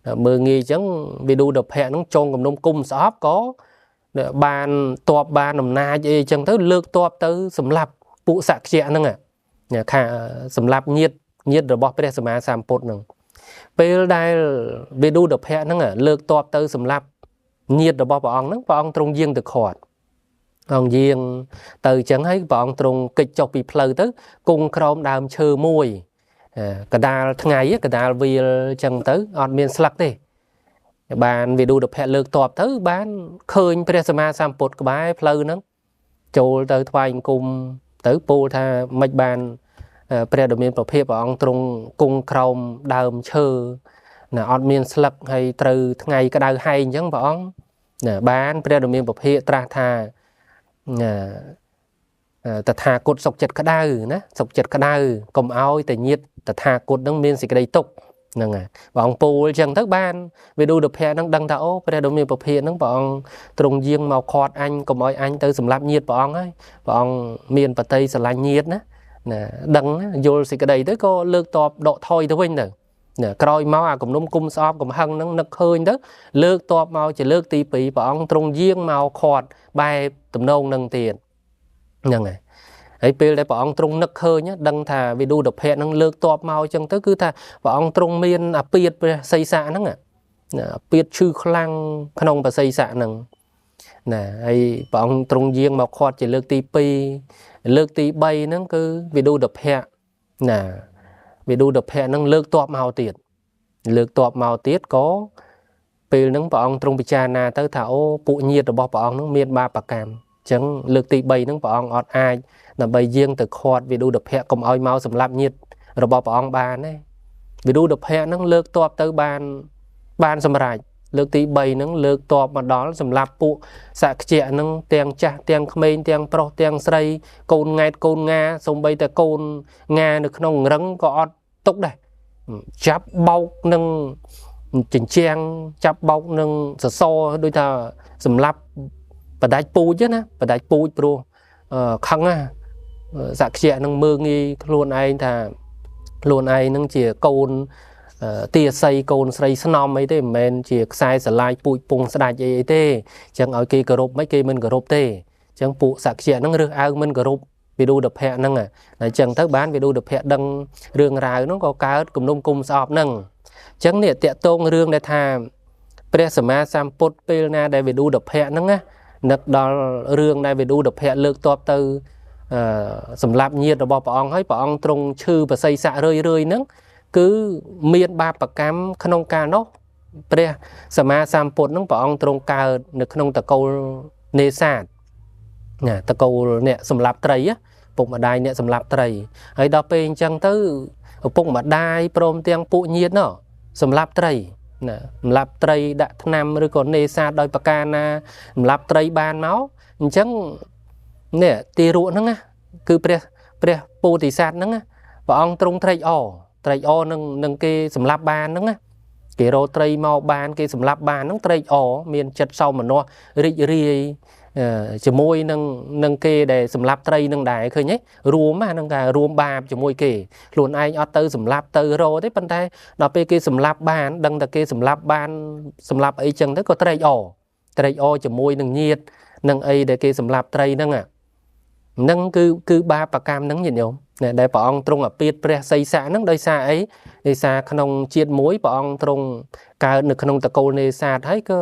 អញ្ចឹងវិឌុដភៈហ្នឹងចងគំនុំគុំស្អប់ក៏បានតបបានអំណាចអីអញ្ចឹងទៅលើកតបទៅសម្រាប់ពួកសក្យៈហ្នឹងខាសម្រាប់ញាតិរបស់ព្រះសម្មាសម្ពុទ្ធហ្នឹងពេលដែលវិឌុដភៈហ្នឹងលើកតបទៅសម្រាប់ញាតិរបស់ព្រះអង្គហ្នឹងព្រះអង្គទ្រង់យាងទៅខាត់អង្គយាងទៅអញ្ចឹងហើយព្រះអង្គទ្រង់កិច្ចចុះពីផ្លូវទៅគង់ក្រោមដើមឈើមួយកដាលថ្ងៃកដាលវាលអញ្ចឹងទៅអត់មានស្លឹកទេបានវិឌុដភៈលើកតបទៅបានឃើញព្រះសម្មាសម្ពុទ្ធក្បែរផ្លូវហ្នឹងចូលទៅថ្វាយអង្គមទៅពោលថាមិនបានព្រះដ៏មានប្រភេទព្រះអង្គទ្រង់គង់ក្រោមដើមឈើណាអត់មានស្លឹកហើយត្រូវថ្ងៃក្តៅហែងអញ្ចឹងព្រះអង្គណាបានព្រះដ៏មានប្រភេទត្រាស់ថាតថាគតសុខចិត្តក្តៅណាសុខចិត្តក្តៅកុំឲ្យតែញាតតថាគតនឹងមានសេចក្តីទុក្ខហ្នឹងហើយព្រះអង្គពោលអញ្ចឹងទៅបានវិឌុដភៈនឹងដឹងថាអូព្រះដ៏មានប្រភេទហ្នឹងព្រះអង្គទ្រង់យាងមកខាត់អញកុំឲ្យអញទៅសម្លាប់ញាតព្រះអង្គហើយព្រះអង្គមានបតីស្រឡាញ់ញាតណាដឹងយល់សេចក្តីទៅក៏លើកតបដកថយទៅវិញទៅក្រោយមកអាគំនុំគុំស្អប់កំហឹងហ្នឹងនឹកឃើញទៅលើកតបមកជាលើកទី2ព្រះអង្គទ្រង់យាងមកខាត់បែបទំនងនឹងទៀតហ្នឹងហើយពេលដែលព្រះអង្គទ្រង់នឹកឃើញដឹងថាវិឌុដភៈហ្នឹងលើកតបមកអញ្ចឹងទៅគឺថាព្រះអង្គទ្រង់មានអាពាធព្រះសីស័កហ្នឹងអាពាធឈឺខ្លាំងក្នុងព្រះសីស័កហ្នឹងណាហើយព្រះអង្គទ្រង់យាងមកខាត់ជាលើកទី2លើកទី3ហ្នឹងគឺវិឌុដភៈណាវិឌុដភៈហ្នឹងលើកតបមកទៀតក៏ពេលហ្នឹងព្រះអង្គទ្រង់ពិចារណាទៅថាអូពួកញាតិរបស់ព្រះអង្គហ្នឹងមានបាបកម្មអញ្ចឹងលើកទី3ហ្នឹងព្រះអង្គអត់អាចដើម្បីយាងទៅខាត់វិឌុដភៈកុំឲ្យមកសម្លាប់ញាតិរបស់ព្រះអង្គបានទេវិឌុដភៈហ្នឹងលើកតបទៅបានសម្រេចលើកទី3ហ្នឹងលើកតបមកដល់សម្រាប់ពួកសក្យៈហ្នឹងទាំងចាស់ទាំងក្មេងទាំងប្រុសទាំងស្រីកូនង៉ែតកូនងាសូម្បីតែកូនងានៅក្នុងរឹងក៏អត់ទុកដែរចាប់បោកនឹងចិញ្ចាំងចាប់បោកនឹងសសរដូចថាសម្រាប់បដាច់ពូជណាបដាច់ពូជព្រោះខឹងណាសក្យៈនឹងមើងងាយខ្លួនឯងថាខ្លួនឯងនឹងជាកូនទាស័យកូនស្រីស្នំអីទេមិនមែនជាខ្សែស្រឡាយពូជពងស្ដាច់អីទេអញ្ចឹងឲ្យគេគោរពមិនគេមិនគោរពទេអញ្ចឹងពួកសក្យៈនឹងរើសអើងមិនគោរពវិឌុដភៈហ្នឹងហើយអញ្ចឹងទៅបានវិឌុដភៈដឹងរឿងរ៉ាវហ្នឹងក៏កើតគំនុំគុំស្អប់ហ្នឹងអញ្ចឹងនេះតាក់ទងរឿងដែលថាព្រះសម្មាសម្ពុទ្ធពេលណាដែលវិឌុដភៈហ្នឹងណានឹកដល់រឿងដែលវិឌុដភៈលើកតបទៅសម្រាប់ញាតិរបស់ព្រះអង្គហើយព្រះអង្គទ្រង់ឈឺបសិស័ករឿយហ្នឹងគឺមានបាបកម្មក្នុងកាលនោះព្រះសម្មាសម្ពុទ្ធហ្នឹងព្រះអង្គទ្រង់កើតនៅក្នុងតកូលនេសាទណាតកូលអ្នកសម្លាប់ត្រីពុកម្ដាយអ្នកសម្លាប់ត្រីហើយដល់ពេលអញ្ចឹងទៅ ឪពុកម្ដាយព្រមទាំងពួកញាតិនោះសម្លាប់ត្រីណាសម្លាប់ត្រីដាក់ថ្នាំឬក៏នេសាទដោយប្រការណាសម្លាប់ត្រីបានមកអញ្ចឹងនេះទីរក់ហ្នឹងណាគឺព្រះពោធិសត្វហ្នឹងណាព្រះអង្គទ្រង់ត្រេកអរនឹងគេសម្លាប់បានហ្នឹងណាគេរកត្រីមកបានគេសម្លាប់បានហ្នឹងត្រេកអរមានចិត្តសោមនស្សរីករាយជាមួយនឹងគេដែលសម្លាប់ត្រីនឹងដែរឃើញទេរួមហ្នឹងថារួមបាបជាមួយគេខ្លួនឯងអត់ទៅសម្លាប់ទៅរកទេប៉ុន្តែដល់ពេលគេសម្លាប់បានដឹងតែគេសម្លាប់បានសម្លាប់អីចឹងទៅក៏ត្រេកអរជាមួយនឹងញាតិនឹងអីដែលគេសម្លាប់ត្រីហ្នឹងគឺបាបកម្មហ្នឹងញាតិញោមដែលព្រះអង្គទ្រង់អាពាតព្រះសីស័កហ្នឹងដោយសារអីដោយសារក្នុងជាតិមួយព្រះអង្គទ្រង់កើតនៅក្នុងតកូលនេសាទហើយក៏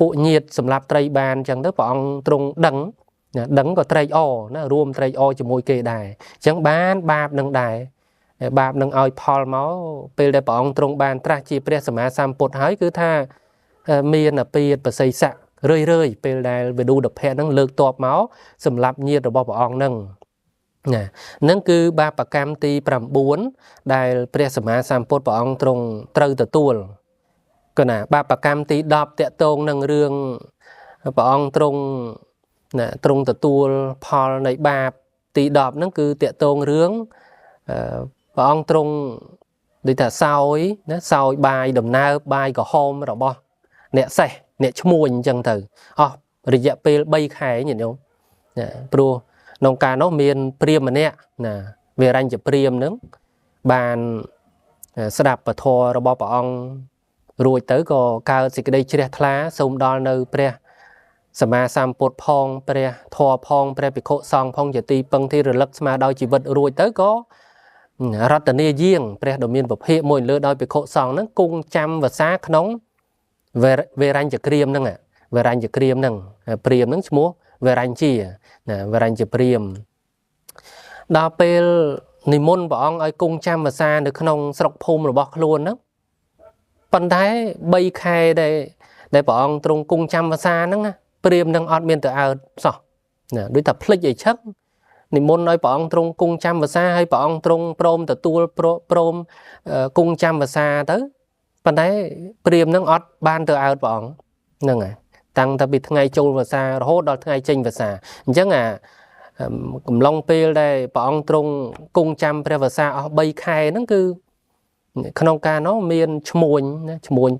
ពួកញាតិសម្លាប់ត្រីបានអញ្ចឹងទៅព្រះអង្គទ្រង់ដឹងក៏ត្រេកអរណារួមត្រេកអរជាមួយគេដែរអញ្ចឹងបានបាបនឹងដែរបាបនឹងឲ្យផលមកពេលដែលព្រះអង្គទ្រង់បានត្រាស់ជាព្រះសម្មាសម្ពុទ្ធហើយគឺថាមានអាពាតប្រសីស័ករឿយពេលដែលវិឌុដភៈហ្នឹងលើកតបមកសម្រាប់ញាតិរបស់ព្រះអង្គហ្នឹងហ្នឹងគឺបាបកម្មទី9ដែលព្រះសម្មាសម្ពុទ្ធព្រះអង្គទ្រង់ត្រូវទទួលក៏ណាបាបកម្មទី10តកតងនឹងរឿងព្រះអង្គទ្រង់ទទួលផលនៃបាបទី10ហ្នឹងគឺតកតងរឿងព្រះអង្គទ្រង់ដូចថាសោយបាយដំណើបបាយក្រហមរបស់អ្នកសេះអ្នកឈ្មួញអញ្ចឹងទៅអស់រយៈពេល3ខែញាតិញោមព្រោះក្នុងការនោះមានព្រាហ្មណ៍ម្នាក់ណាវារញ្ញព្រាហ្មណ៍នឹងបានស្ដាប់ពធរបស់ព្រះអង្គរួចទៅក៏កើតសេចក្តីជ្រះថ្លាសូមដល់នៅព្រះសម្មាសម្ពុទ្ធផងព្រះធម៌ផងព្រះភិក្ខុសង្ឃផងជាទីពឹងទីរលឹកស្មារតីជីវិតរួចទៅក៏រតនាយាងព្រះដ៏មានពភៈមួយលើដោយភិក្ខុសង្ឃហ្នឹងគង់ចាំវសាក្នុងវេរញ្ញក្រាមហ្នឹងវេរញ្ញក្រាមហ្នឹងព្រាហ្មណ៍ហ្នឹងឈ្មោះវេរញ្ជាណាវេរញ្ញព្រាហ្មណ៍ដល់ពេលនិមន្តព្រះអង្គឲ្យគង់ចាំវសានៅក្នុងស្រុកភូមិរបស់ខ្លួនហ្នឹងប៉ុន្តែ3ខែដែលព្រះអង្គទ្រង់គង់ចាំវសាហ្នឹងណាព្រាហ្មណ៍នឹងអត់មានទៅអើតសោះណាដូចថាភ្លេចអីឆឹកនិមន្តឲ្យព្រះអង្គទ្រង់គង់ចាំវសាហើយព្រះអង្គទ្រង់ព្រមទទួលព្រមគង់ចាំវសាទៅប៉ុន្តែព្រាហ្មណ៍នឹងអត់បានទៅអើតព្រះអង្គហ្នឹងហើយតាំងតែពីថ្ងៃចូលវសារហូតដល់ថ្ងៃចេញវសាអញ្ចឹងកំឡុងពេលដែលព្រះអង្គទ្រង់គង់ចាំព្រះវសាអស់3ខែហ្នឹងគឺក្នុងការនោះមានឈ្មួញ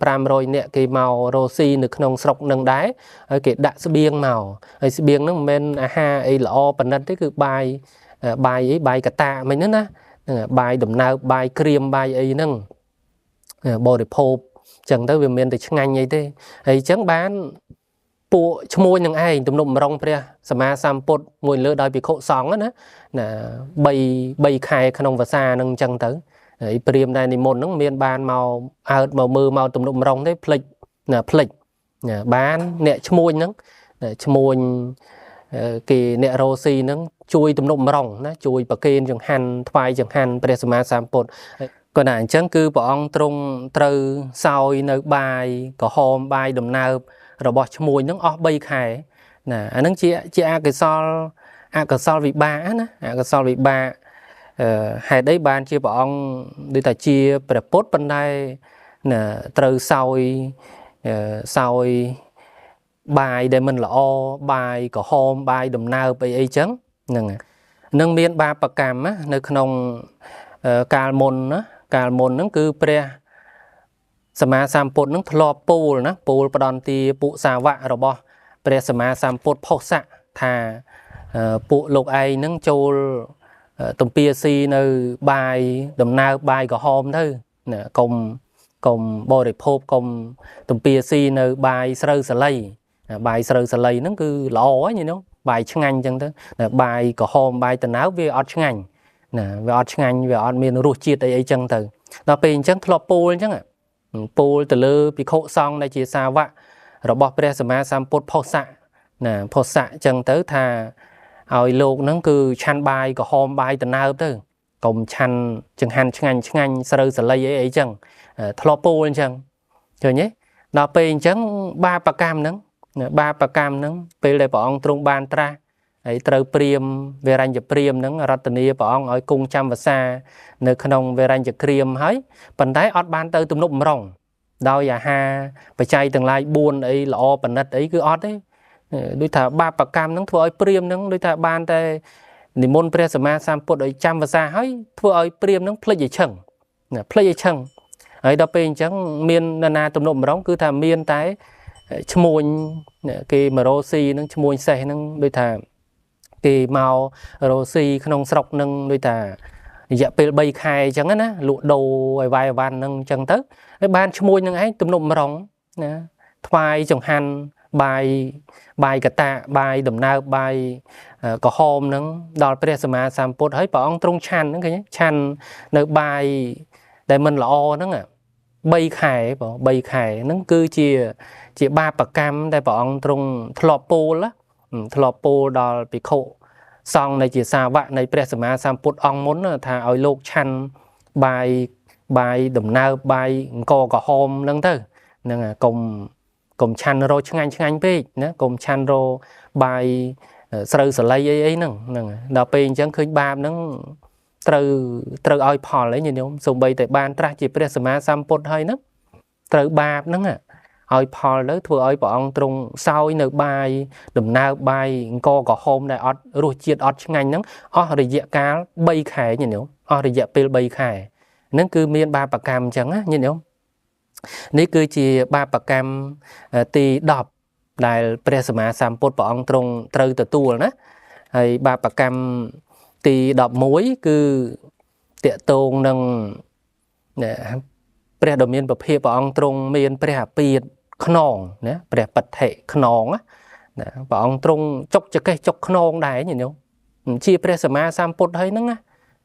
500នាក់គេមករស់ស៊ីនៅក្នុងស្រុកនឹងដែរហើយគេដាក់ស្បៀងមកហើយស្បៀងហ្នឹងមិនមែនអាហារអីល្អប៉ុណ្ណិតទេគឺបាយកតាមិញហ្នឹងណាបាយដំណើបបាយក្រៀមបាយអីហ្នឹងបរិភោគចឹងទៅវាមានតែឆ្ងាញ់អីទេហើយអញ្ចឹងបានពួកឈ្មោះនឹងឯងទំនុកម្រងព្រះសម្មាសម្ពុទ្ធមួយលើដោយភិក្ខុសង្ឃណា3ខែក្នុងវសាហ្នឹងអញ្ចឹងទៅហើយព្រាហ្មណ៍ដែលនិមន្តហ្នឹងមានបានមកអើតមកមើលមកទំនុកម្រងទេភ្លេចបានអ្នកឈ្មោះហ្នឹងឈ្មោះគេអ្នករស់ស៊ីហ្នឹងជួយទំនុកម្រងណាជួយប្រគេនចង្ហាន់ថ្វាយចង្ហាន់ព្រះសម្មាសម្ពុទ្ធក៏ណាអញ្ចឹងគឺព្រះអង្គទ្រង់ត្រូវសោយនៅបាយក្រហមបាយដំណើបរបស់ឈ្មួញហ្នឹងអស់3ខែណាអាហ្នឹងជាអកុសលវិបាកណាអកុសលវិបាកហេតុអីបានជាព្រះអង្គដូចថាជាព្រះពុទ្ធប៉ុន្តែណាត្រូវសោយបាយដែលមិនល្អបាយក្រហមបាយដំណើបអីចឹងហ្នឹងមានបាបកម្មណានៅក្នុងកាលមុនហ្នឹងគឺព្រះសម្មាសម្ពុទ្ធនឹងធ្លាប់ពោលផ្ដន់ទាពួកសាវករបស់ព្រះសម្មាសម្ពុទ្ធផុសៈថាពួកលោកឯងនឹងចូលទំពាស៊ីនៅបាយដំណើបបាយក្រហមទៅណាកុំបរិភោគកុំទំពាស៊ីនៅបាយស្រូវសាលីបាយស្រូវសាលីហ្នឹងគឺល្អហ្នឹងញ៉ឹងបាយឆ្ងាញ់អញ្ចឹងទៅបាយក្រហមបាយដំណើបវាអត់ឆ្ងាញ់ណាវាអត់ឆ្ងាញ់វាអត់មានរសជាតិអីចឹងទៅដល់ពេលអញ្ចឹងធ្លាប់ពោលអញ្ចឹងពោលទៅលើភិក្ខុសង្ឃដែលជាសាវករបស់ព្រះសម្មាសម្ពុទ្ធផុសៈណាផុសៈអញ្ចឹងទៅថាឲ្យលោកហ្នឹងគឺឆាន់បាយក្រហមបាយដំណើបទៅកុំឆាន់ចង្ហាន់ឆ្ងាញ់ស្រូវសាលីអីចឹងធ្លាប់ពោលអញ្ចឹងឃើញទេដល់ពេលអញ្ចឹងបាបកម្មហ្នឹងពេលដែលព្រះអង្គទ្រង់បានត្រាស់ ấy trâu priêm về ranh chụp priêm nâng rát nia bỏ ông ở cung trăm và xa nơi khăn về ranh chụp kriêm ấy phần thái ọt ban tới tụm nụm rồng đau giả ha phải chạy từng lại buồn ấy lọ phần đất ấy cứ ọt ấy đôi thả ba bạc cam nâng thua ấy priêm nâng đôi thả ban tay thì môn pre sama samput ấy trăm và xa ấy thua ấy priêm nâng plei dây chừng ấy đó bên chẳng miên nana tụm nụm rồng cứ thả miên tái chmui cái mà rosi nâng chmui xe nâng đôi thả cái màu rosi không sọc nâng đôi thả dạ bê bay khai chẳng á lụa đầu vài van nâng chẳng tới cái ban chmui nâng ấy tụm nụm rồng thoai trồng hành bài bài cả tạ bài đầm nao bài có hôm nâng đòi presma samput ấy bỏ ông trung chan nâng cái nhé chan nơi bài để mình là o nâng à bay khải nâng cứ chia ba bạc cam để bỏ ông trung thlopo đòi bị khổ xong này chỉ sao bạn này presma samput ông muốn thà ở lục chan bài bài đầm nao bài có hôm nâng tới nâng à cùng chăn rô chăng anh biết nè cùng chăn rô bài sờ sờ lay ấy nè đào pin chẳng khơi ba nâng từ oi phò lấy như nhau dùng bay tại ban tra chỉ presma samput hay nè từ ba nè oi phò lấy thua oi bọn trung sau nợ bài đầm nao bài co hôm này ọt ruột chiết ọt chăng anh nè rồi dạ cá bay khải như nhau rồi dạ pin bay khải nâng cứ miên ba bạc cam chẳng á như nhau ní cứ chỉ ba bạc cam tì đọc đại presma samput bỏ ông trung trừ từ tua nè hay ba bạc cam tì đọc muối cứ tiệt tôn nâng pre đồ miên bậc hiệp bỏ ông trung miên pre piệt khnon nè pre bật hệ khnon á bỏ ông trung chọc cho cái chọc khnon đại như nhau chỉ presma samput hay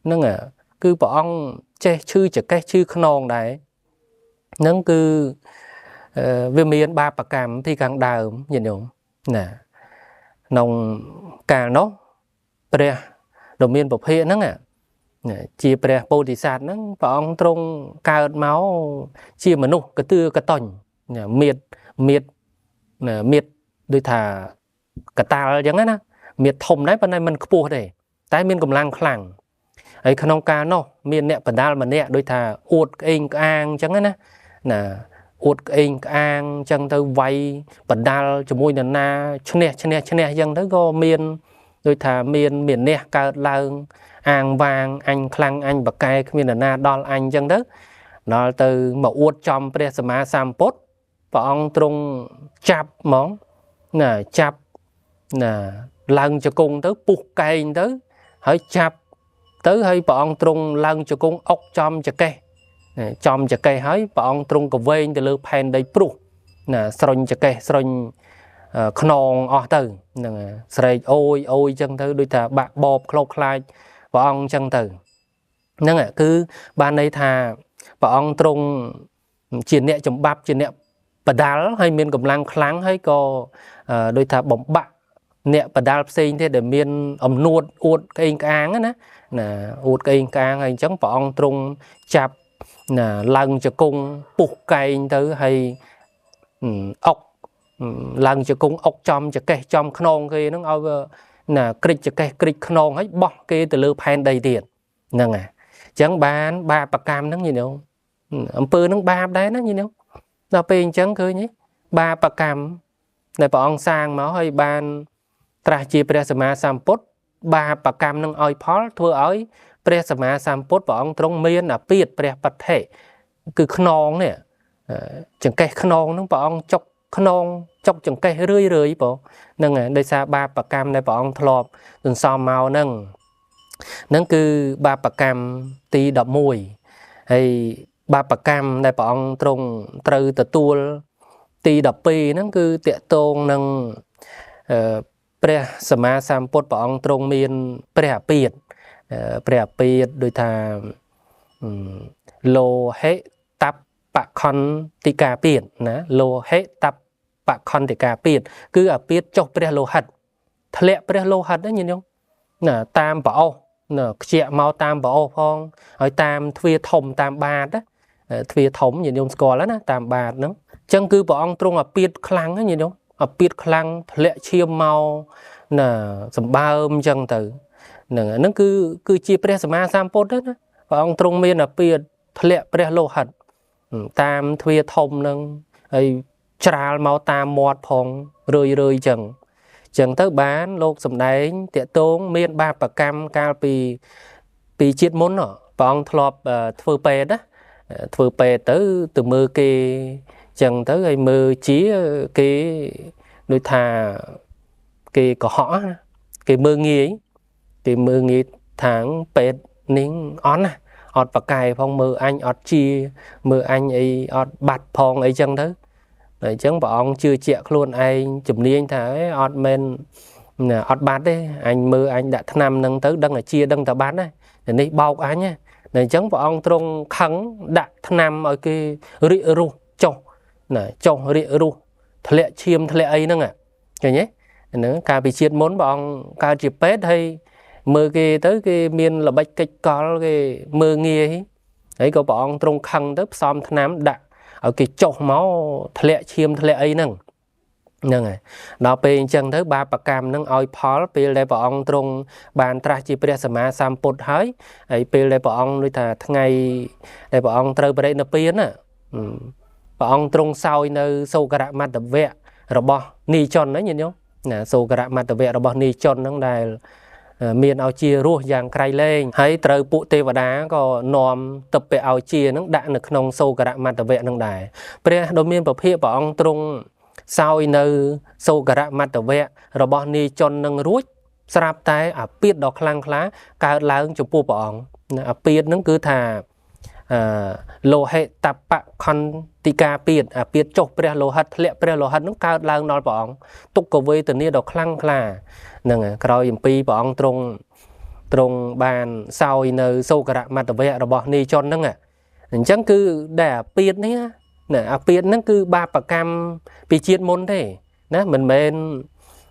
nâng à cứ bỏ ông che chư cho cái chư khnon đại nâng cứ về miền ba bạc cam thì càng đào nhìn nhung nè nông càng nó pre đồ miền bậc hiện nâng à chỉ pre bodhisat nâng bọn trong cao máu chỉ mà nụ cái tư cái tòn miệt đôi thà cái ta giống á miệt thùng đấy bên này mình cua để tái miền cầm lang khẳng ấy khăn ông ca nó miền nẹt phần đa mà nẹt đôi thà uột anh ang chẳng á nè uột anh ang chẳng tới vay phần đa cho môi na chne chẳng tới go miền đôi thà miền nẹt cao lang ang vàng anh khăng anh bạc cay miền na đo anh chẳng tới nó từ mà uột trong presma samput bọn trung chập món nè chập nè lần cho cung tới buộc cây tới hơi chập tới hơi bọn trung lần cho cung ốc trong cho cây hơi bọn trung có vên từ lư pen đây pru nè sron cho cây sron khnon ở từ nè sợi ôi chân tới đôi ta bạc bọp khâu khai bọn chân từ nè cứ ban đây thà bọn trung chiến nẹt chấm bắp chiến nẹt bà đá hay miền cầm lang kháng hay có đôi thà bóng bạc nẹt bà đá sinh thế để miền ẩm nuốt uột cái áng á nè uột cái áng hay chẳng bọn trung chạp nè lăng cho cung buộc cây tới hay ốc lăng cho cung ốc trong cho cây trong khnon kia nó ao nè kịch cho cây kịch khnon hết bọc kia từ lư pan đầy tiền nè chẳng bán ba bạc cam nó như nào ẩm pư nó ba đấy nó như nào nó bên chẳng cứ nhé ba bạc cam này bọn sang máu hay ban tra chi presma samput ba bạc cam nâng oi phó thua oi presma samput bọn trong miền là piệt pre bật thể cứ khnon nè chẳng cây khnon nó bọn chọc khnon chọc chẳng cây rưỡi bộ nâng đây xa ba bạc cam này bọn thọp từng so màu nâng cứ ba bạc cam tí đập mùi hay ba bạc cam này bọn trong trừ từ tua tì đập pi nó cứ tiệt tôn nâng presma samput bọn trong miền pre piệt đôi thà lô hết tập bạc con tì cà piệt nè lô hết tập bạc con tì cà piệt cứ ở piệt chọc pre lô hạt thẹn pre lô hạt đó nhìn không nè tam bảo nè chẹt mau tam bảo phong ở tam thuê thùng tam ba đó thuê thùng nhìn không score lắm tam ba nữa chẳng cứ bọn trong ở piệt khăng á nhìn không ở piệt khăng thẹn chiêm mau là sầm bao chân từ nó cứ chia pre sama sampot đó và ông trung miên là bia lẹ pre lô hạt tam thuê thông nâng ấy trà máu tam mọt phong rơi chẳng tới bán lô sầm đáy tiệt tốn miên ba bạc cam cao pi chiết món nọ và ông thọp thưa pe đó thưa pe tới từ mưa kê chẳng tới ngày mưa chí cái đôi thà cái có họ cái mưa nghỉ cái mưa nghỉ tháng pet nín on à ọt bạc cài phong mưa anh ọt chi mưa anh ấy ọt bạt phong ấy chẳng thế đấy chẳng bảo ông chưa chẹt luôn anh chụp ni anh thấy ọt men ọt bát đấy anh mưa anh đã năm nâng tới đăng là chia đăng tờ bán đấy để đi bao cái nhá này chẳng bảo ông trong khắng đã năm ở cái rịa ru trâu này trâu rịa ru thề chiêm thề ấy nâng à rồi nhé nữa cả bị chiết món bảo ông cả chỉ pet hay mưa cái tới cái miền là bách cách có cái mưa nghề ấy có bảo ông trong khăn tới xóm năm đã ở cái trâu máu thề chiêm thề ấy nâng nâng à đó bên chân tới ba bạc cam nâng oi Paul bên đây bảo ông trong bàn tra chỉ bây giờ mà samput hơi ấy bên đây bảo ông nuôi thà ngày đây bảo ông trời bên đây nó biến à bảo ông trong sau nơi sâu cả mặt tập vẽ rồi bỏ ni chọn đấy nhìn nhá nè sâu cả mặt tập vẽ rồi bỏ ni chọn nâng đài miền ao chia ruột dạng cây lên hay trời bụ tê và đá có nòm tập về ao chia nâng đạn được nông sâu cả mặt tập vẽ nâng đài bên đôi miền bảo hiệp bảo ông trong sau nơi sâu cả mặt ở vẽ rồi bọn ni chọn nâng ruột sạp tay à biết đọc khlang khá cao lớn chụp bộ bọn à biết nó cứ thà lô hệ tập bạc con tika biết à biết chọc pre lô hạt lẹ pre lô hạt nó cao lớn nói bọn tục cầu với từ nia đọc khlang khá nè rồi pi bọn trong bàn sau nơi sâu cả mặt ở vẽ rồi bọn ni chọn nâng à chẳng cứ để biết nhé nè biết nó cứ ba bạc cam bị chiết môn thế nè mình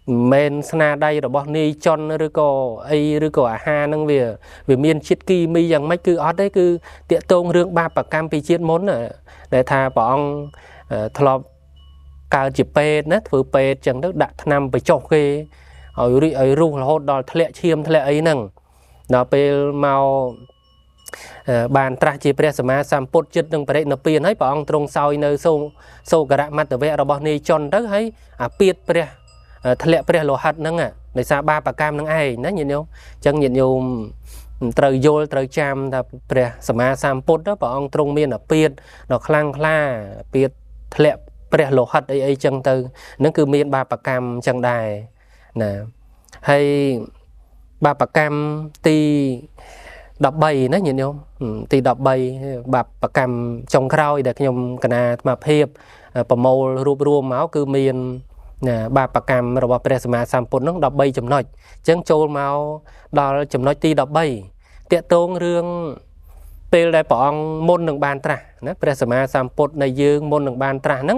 men sna đây rồi bọn ni chọn rồi có ai rồi có ha năng về miền chiết kỳ mi rằng mấy cứ ở đấy cứ tiệt tôn rương ba bạc cam bị chiết môn nè để thà bọn thọp cao chỉ pe nè vừa pe chẳng đất đặt năm bị chọc cái ở ru là hốt đòi thệ chiêm thệ ấy nằng nó pe màu bàn tra chỉ bây giờ mà samput chất đừng phải nó piên ấy bảo ông trong sau nơi sâu cả mặt ở vẽ rồi bọn này chọn đó ấy à piết bây giờ thệ bây giờ lô hạt nâng à để xa ba bạc cam nâng ai nó nhìn nhau chẳng nhìn nhau trời vô trời cham là bây giờ mà samput đó bảo ông trong miền là piết nó khlang kha piết thệ bây giờ lô hạt ấy chẳng từ nó cứ miền ba bạc cam chẳng đài nè hay ba bạc cam ti đọc bày nó nhìn nhau thì đọc bày bạc cầm trong khâu để nhom cái mà hiệp bờ màu rùa rùa máu cứ miền ba bạc cầm rồi bạc presma samput nó đọc bày chấm nói chân trâu máu đó chấm nói ti đọc bày tiệt tôn rương pel đại bọn môn đường bàn tra nó presma samput này dương môn đường bàn tra nó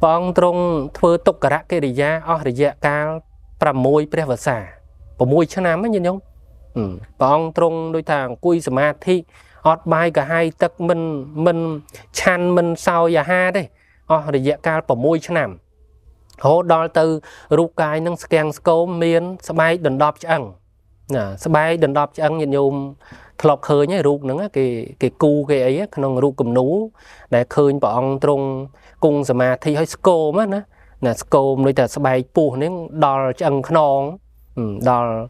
bọn trong thưa tục cả cái gì ra ở gì cao pram môi presma bờ môi chăn nám ấy nhìn nhau bọn trong đôi thằng cùi sầm ma thi ọt bài cả hai tắc mình chăn mình sau và ha đây để dạy cao bỏ môi cho nằm hỗ đo từ rụt cài nâng scan scope miên sắp bay đần đọp chẳng sắp bay đần đọp chẳng nhìn nhôm thọp khơi nhé rụt nâng cái cu cái ấy nông rụt cầm nú để khơi bọn trong cung sầm ma thi hơi scope á nè scope đôi thằng sắp bay pu nên đo chẳng non đo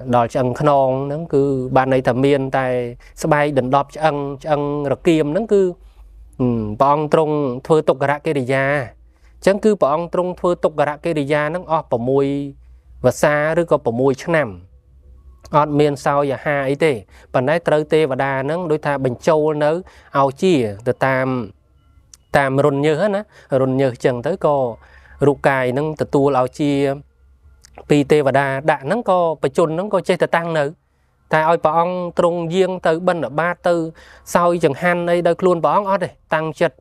đòi chẳng non nó cứ ban này thầm miên tại bay đần đọp chẳng rồi kiềm nó cứ bọn trong thưa tục gạ cái ra chẳng cứ bọn trong thưa tục gạ cái ra nó bỏ mùi và xa rồi có bỏ mùi chắc nằm ọt miên sau và ha ấy thế bản đấy trời tê và đà nó đối thà bình châu nó ao chi từ tam run như hết á run như chẳng tới có rụt cài nó từ tu ao chi pi tê và đà đạn nó có phải chôn nó có chơi tăng nữa tại ơi bọn trong riêng từ bên ở ba tư sau chẳng han đây đây luôn bọn ở đây tăng chất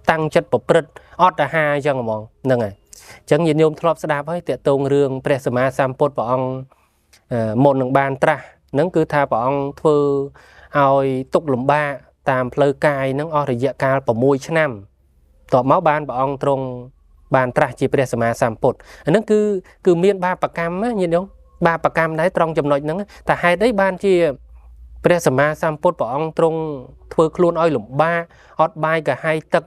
tăng chất bột bật ót là hai chẳng mong nè này chẳng nhìn nhôm thọp đạp với tiệt tôn rương presma samput bọn một đường bàn tra nó cứ tha bọn thưa ơi tục lùm ba tam plơ cài nó ở thì dạ cao bỏ mùi năm tọt máu ban bọn trong បានត្រាស់ជាព្រះសម្មាសម្ពុទ្ធអាហ្នឹងគឺមានបាបកម្មញាតិញោមបាបកម្មដែរត្រង់ចំណុចហ្នឹងតែហេតុអីបានជាព្រះសម្មាសម្ពុទ្ធព្រះអង្គទ្រង់ធ្វើខ្លួនឲ្យលំបាកអត់បាយកាហាយទឹក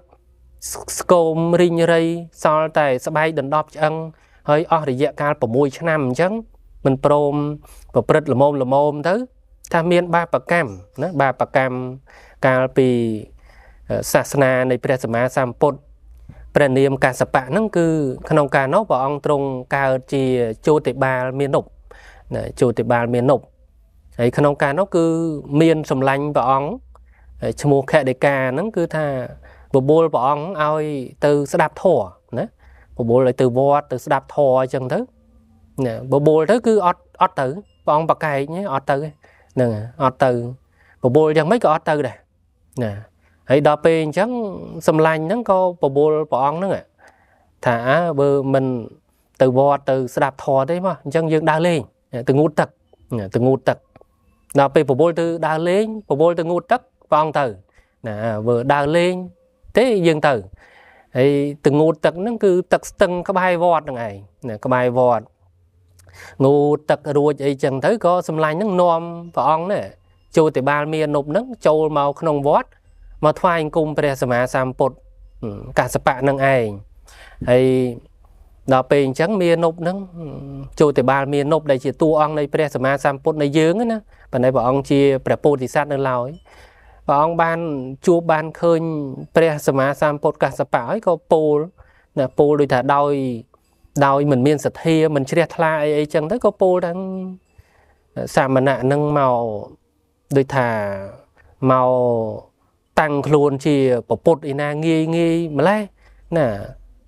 ស្គមរីងរៃសល់តែស្បែកដណ្ដប់ឆ្អឹងហើយអស់រយៈកាល6ឆ្នាំអញ្ចឹងមិនព្រមប្រព្រឹត្តល្មមទៅថាមានបាបកម្មណាបាបកម្មកាលពីសាសនានៃព្រះសម្មាសម្ពុទ្ធព្រះនាមកស្សបៈហ្នឹងគឺក្នុងកាលនោះព្រះអង្គទ្រង់កើតជាជោតិបាលមានុបណាជោតិបាលមានុបហើយក្នុងកាលនោះគឺមានសម្លាញ់ព្រះអង្គឈ្មោះខតិកាហ្នឹងគឺថាបបួលព្រះអង្គឲ្យទៅស្ដាប់ធម៌ណាបបួលឲ្យទៅវត្តទៅស្ដាប់ធម៌អញ្ចឹងទៅណាបបួលទៅគឺអត់ទៅព្រះអង្គប្រកែកអត់ទៅហ្នឹងអត់ទៅបបួលយ៉ាងម៉េចក៏អត់ទៅដែរណាហើយដល់ពេលអញ្ចឹងសម្លាញ់ហ្នឹងក៏បបួលព្រះអង្គហ្នឹងថាបើមិនទៅវត្តទៅស្ដាប់ធម៌ទេមកអញ្ចឹងយើងដើរលេងទៅងូតទឹកទៅងូតទឹកដល់ពេលបបួលទៅដើរលេងបបួលទៅងូតទឹកព្រះអង្គទៅណាបើដើរលេងទេយើងទៅហើយទៅងូតទឹកហ្នឹងគឺទឹកស្ទឹងក្បែរវត្តហ្នឹងឯងណាក្បែរវត្តងូតទឹករួចអីចឹងទៅក៏សម្លាញ់ហ្នឹងនាំព្រះអង្គនេះជោតិបាលមានុបហ្នឹងចូលមកក្នុងវត្តមកថ្វាយអង្គមព្រះសម្មាសម្ពុទ្ធកស្សបៈហ្នឹងឯងហើយដល់ពេលអញ្ចឹងមានុបហ្នឹងជោតិបាលមានុបដែលជាតួអង្គនៃព្រះសម្មាសម្ពុទ្ធនៃយើងណាប៉ុន្តែព្រះអង្គជាព្រះពោធិសត្វនៅឡើយព្រះអង្គបានជួបបានឃើញព្រះសម្មាសម្ពុទ្ធកស្សបៈហើយក៏ពោលណាពោលដូចថាដោយមិនមានសទ្ធាមិនជ្រះថ្លាអីចឹងទៅក៏ពោលថាសាមណៈនឹងមកដូចថាមកតាំងខ្លួនជាពុទ្ធឯណាងាយម្លេះណា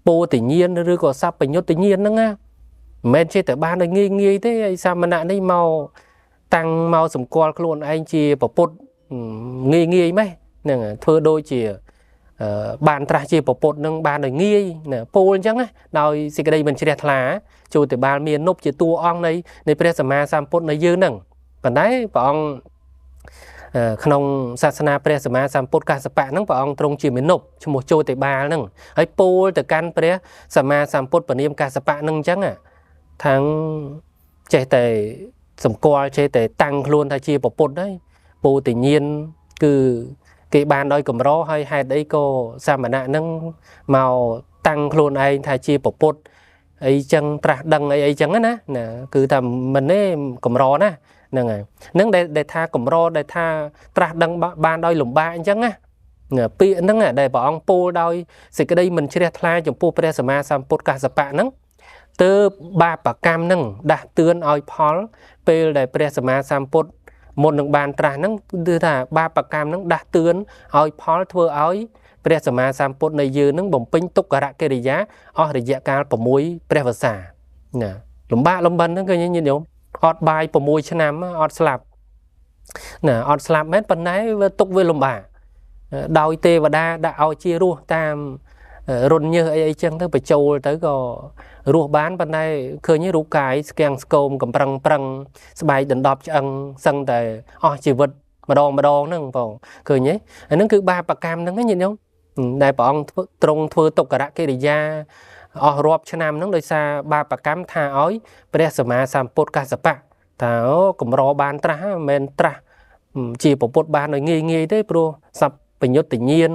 ពោធិញ្ញាណឬក៏សัพពញ្ញុតញ្ញាណហ្នឹងណាមិនមែនចេះតែបានឲ្យងាយទេហើយសាមណៈនេះមកតាំងមកសម្គាល់ខ្លួនឯងជាពុទ្ធងាយម៉េះហ្នឹងធ្វើដូចជាបានត្រាស់ជាពុទ្ធនឹងបានឲ្យងាយណាពោលអញ្ចឹងណាដោយសេចក្តីមិនជ្រះថ្លាជោតិបាលមាននុបជាតួអង្គនៃព្រះសម្មាសម្ពុទ្ធនៃយើងហ្នឹងប៉ុន្តែព្រះអង្គក្នុងសាសនាព្រះសម្មាសម្ពុទ្ធកស្សបៈហ្នឹងព្រះអង្គទ្រង់ជាមានុបឈ្មោះជោតិបាលហ្នឹងហើយពោលទៅកាន់ព្រះសម្មាសម្ពុទ្ធព្រះនាមកស្សបៈហ្នឹងអញ្ចឹងថាងចេះតែសម្គាល់ចេះតែតាំងខ្លួនថាជាពុទ្ធហើយពោធិញ្ញាណគឺគេបានដោយកម្រហើយហេតុអីក៏សាមណៈហ្នឹងមកតាំងខ្លួនឯងថាជាពុទ្ធអីចឹងត្រាស់ដឹងអីចឹងណាគឺថាមិនទេកម្រណាហ្នឹងហើយហ្នឹងដែលថាកម្រដែលថាត្រាស់ដឹងបានដោយលំបាកអញ្ចឹងណាពាក្យហ្នឹងដែលព្រះអង្គពោលដោយសេចក្តីមិនជ្រះថ្លាចំពោះព្រះសម្មាសម្ពុទ្ធកស្សបៈហ្នឹងទើបបាបកម្មហ្នឹងដាស់តឿនឲ្យផលពេលដែលព្រះសម្មាសម្ពុទ្ធមុននឹងបានត្រាស់ហ្នឹងគឺថាបាបកម្មហ្នឹងដាស់តឿនឲ្យផលធ្វើឲ្យព្រះសម្មាសម្ពុទ្ធនៃយើងហ្នឹងបំពេញទុក្ករកិរិយាអស់រយៈកាល6ព្រះវស្សាណាលំបាកលំបិនហ្នឹងគឺញាតិញោមអត់បាយ6ឆ្នាំអត់ស្លាប់ណាអត់ស្លាប់មែនប៉ុន្តែវាទុកវាលំបាកដោយទេវតាដាក់ឲ្យជារស់តាមរុនញើសអីចឹងទៅបញ្ចូលទៅក៏រស់បានប៉ុន្តែឃើញរូបកាយស្គាំងស្គមកំប្រឹងស្បែកដណ្ដប់ឆ្អឹងសឹងតែអស់ជីវិតម្ដងហ្នឹងបងឃើញទេអាហ្នឹងគឺបាបកម្មហ្នឹងញាតិញោមដែលព្រះអង្គទ្រង់ធ្វើទុក្ករកិរិយាអស់រាប់ឆ្នាំហ្នឹងដោយសារបាបកម្មថាឲ្យព្រះសម្មាសម្ពុទ្ធកស្សបៈថាកម្របានត្រាស់មិនមែនត្រាស់ជាពុទ្ធបានឲ្យងាយទេព្រោះសัพពញ្ញុតញ្ញាណ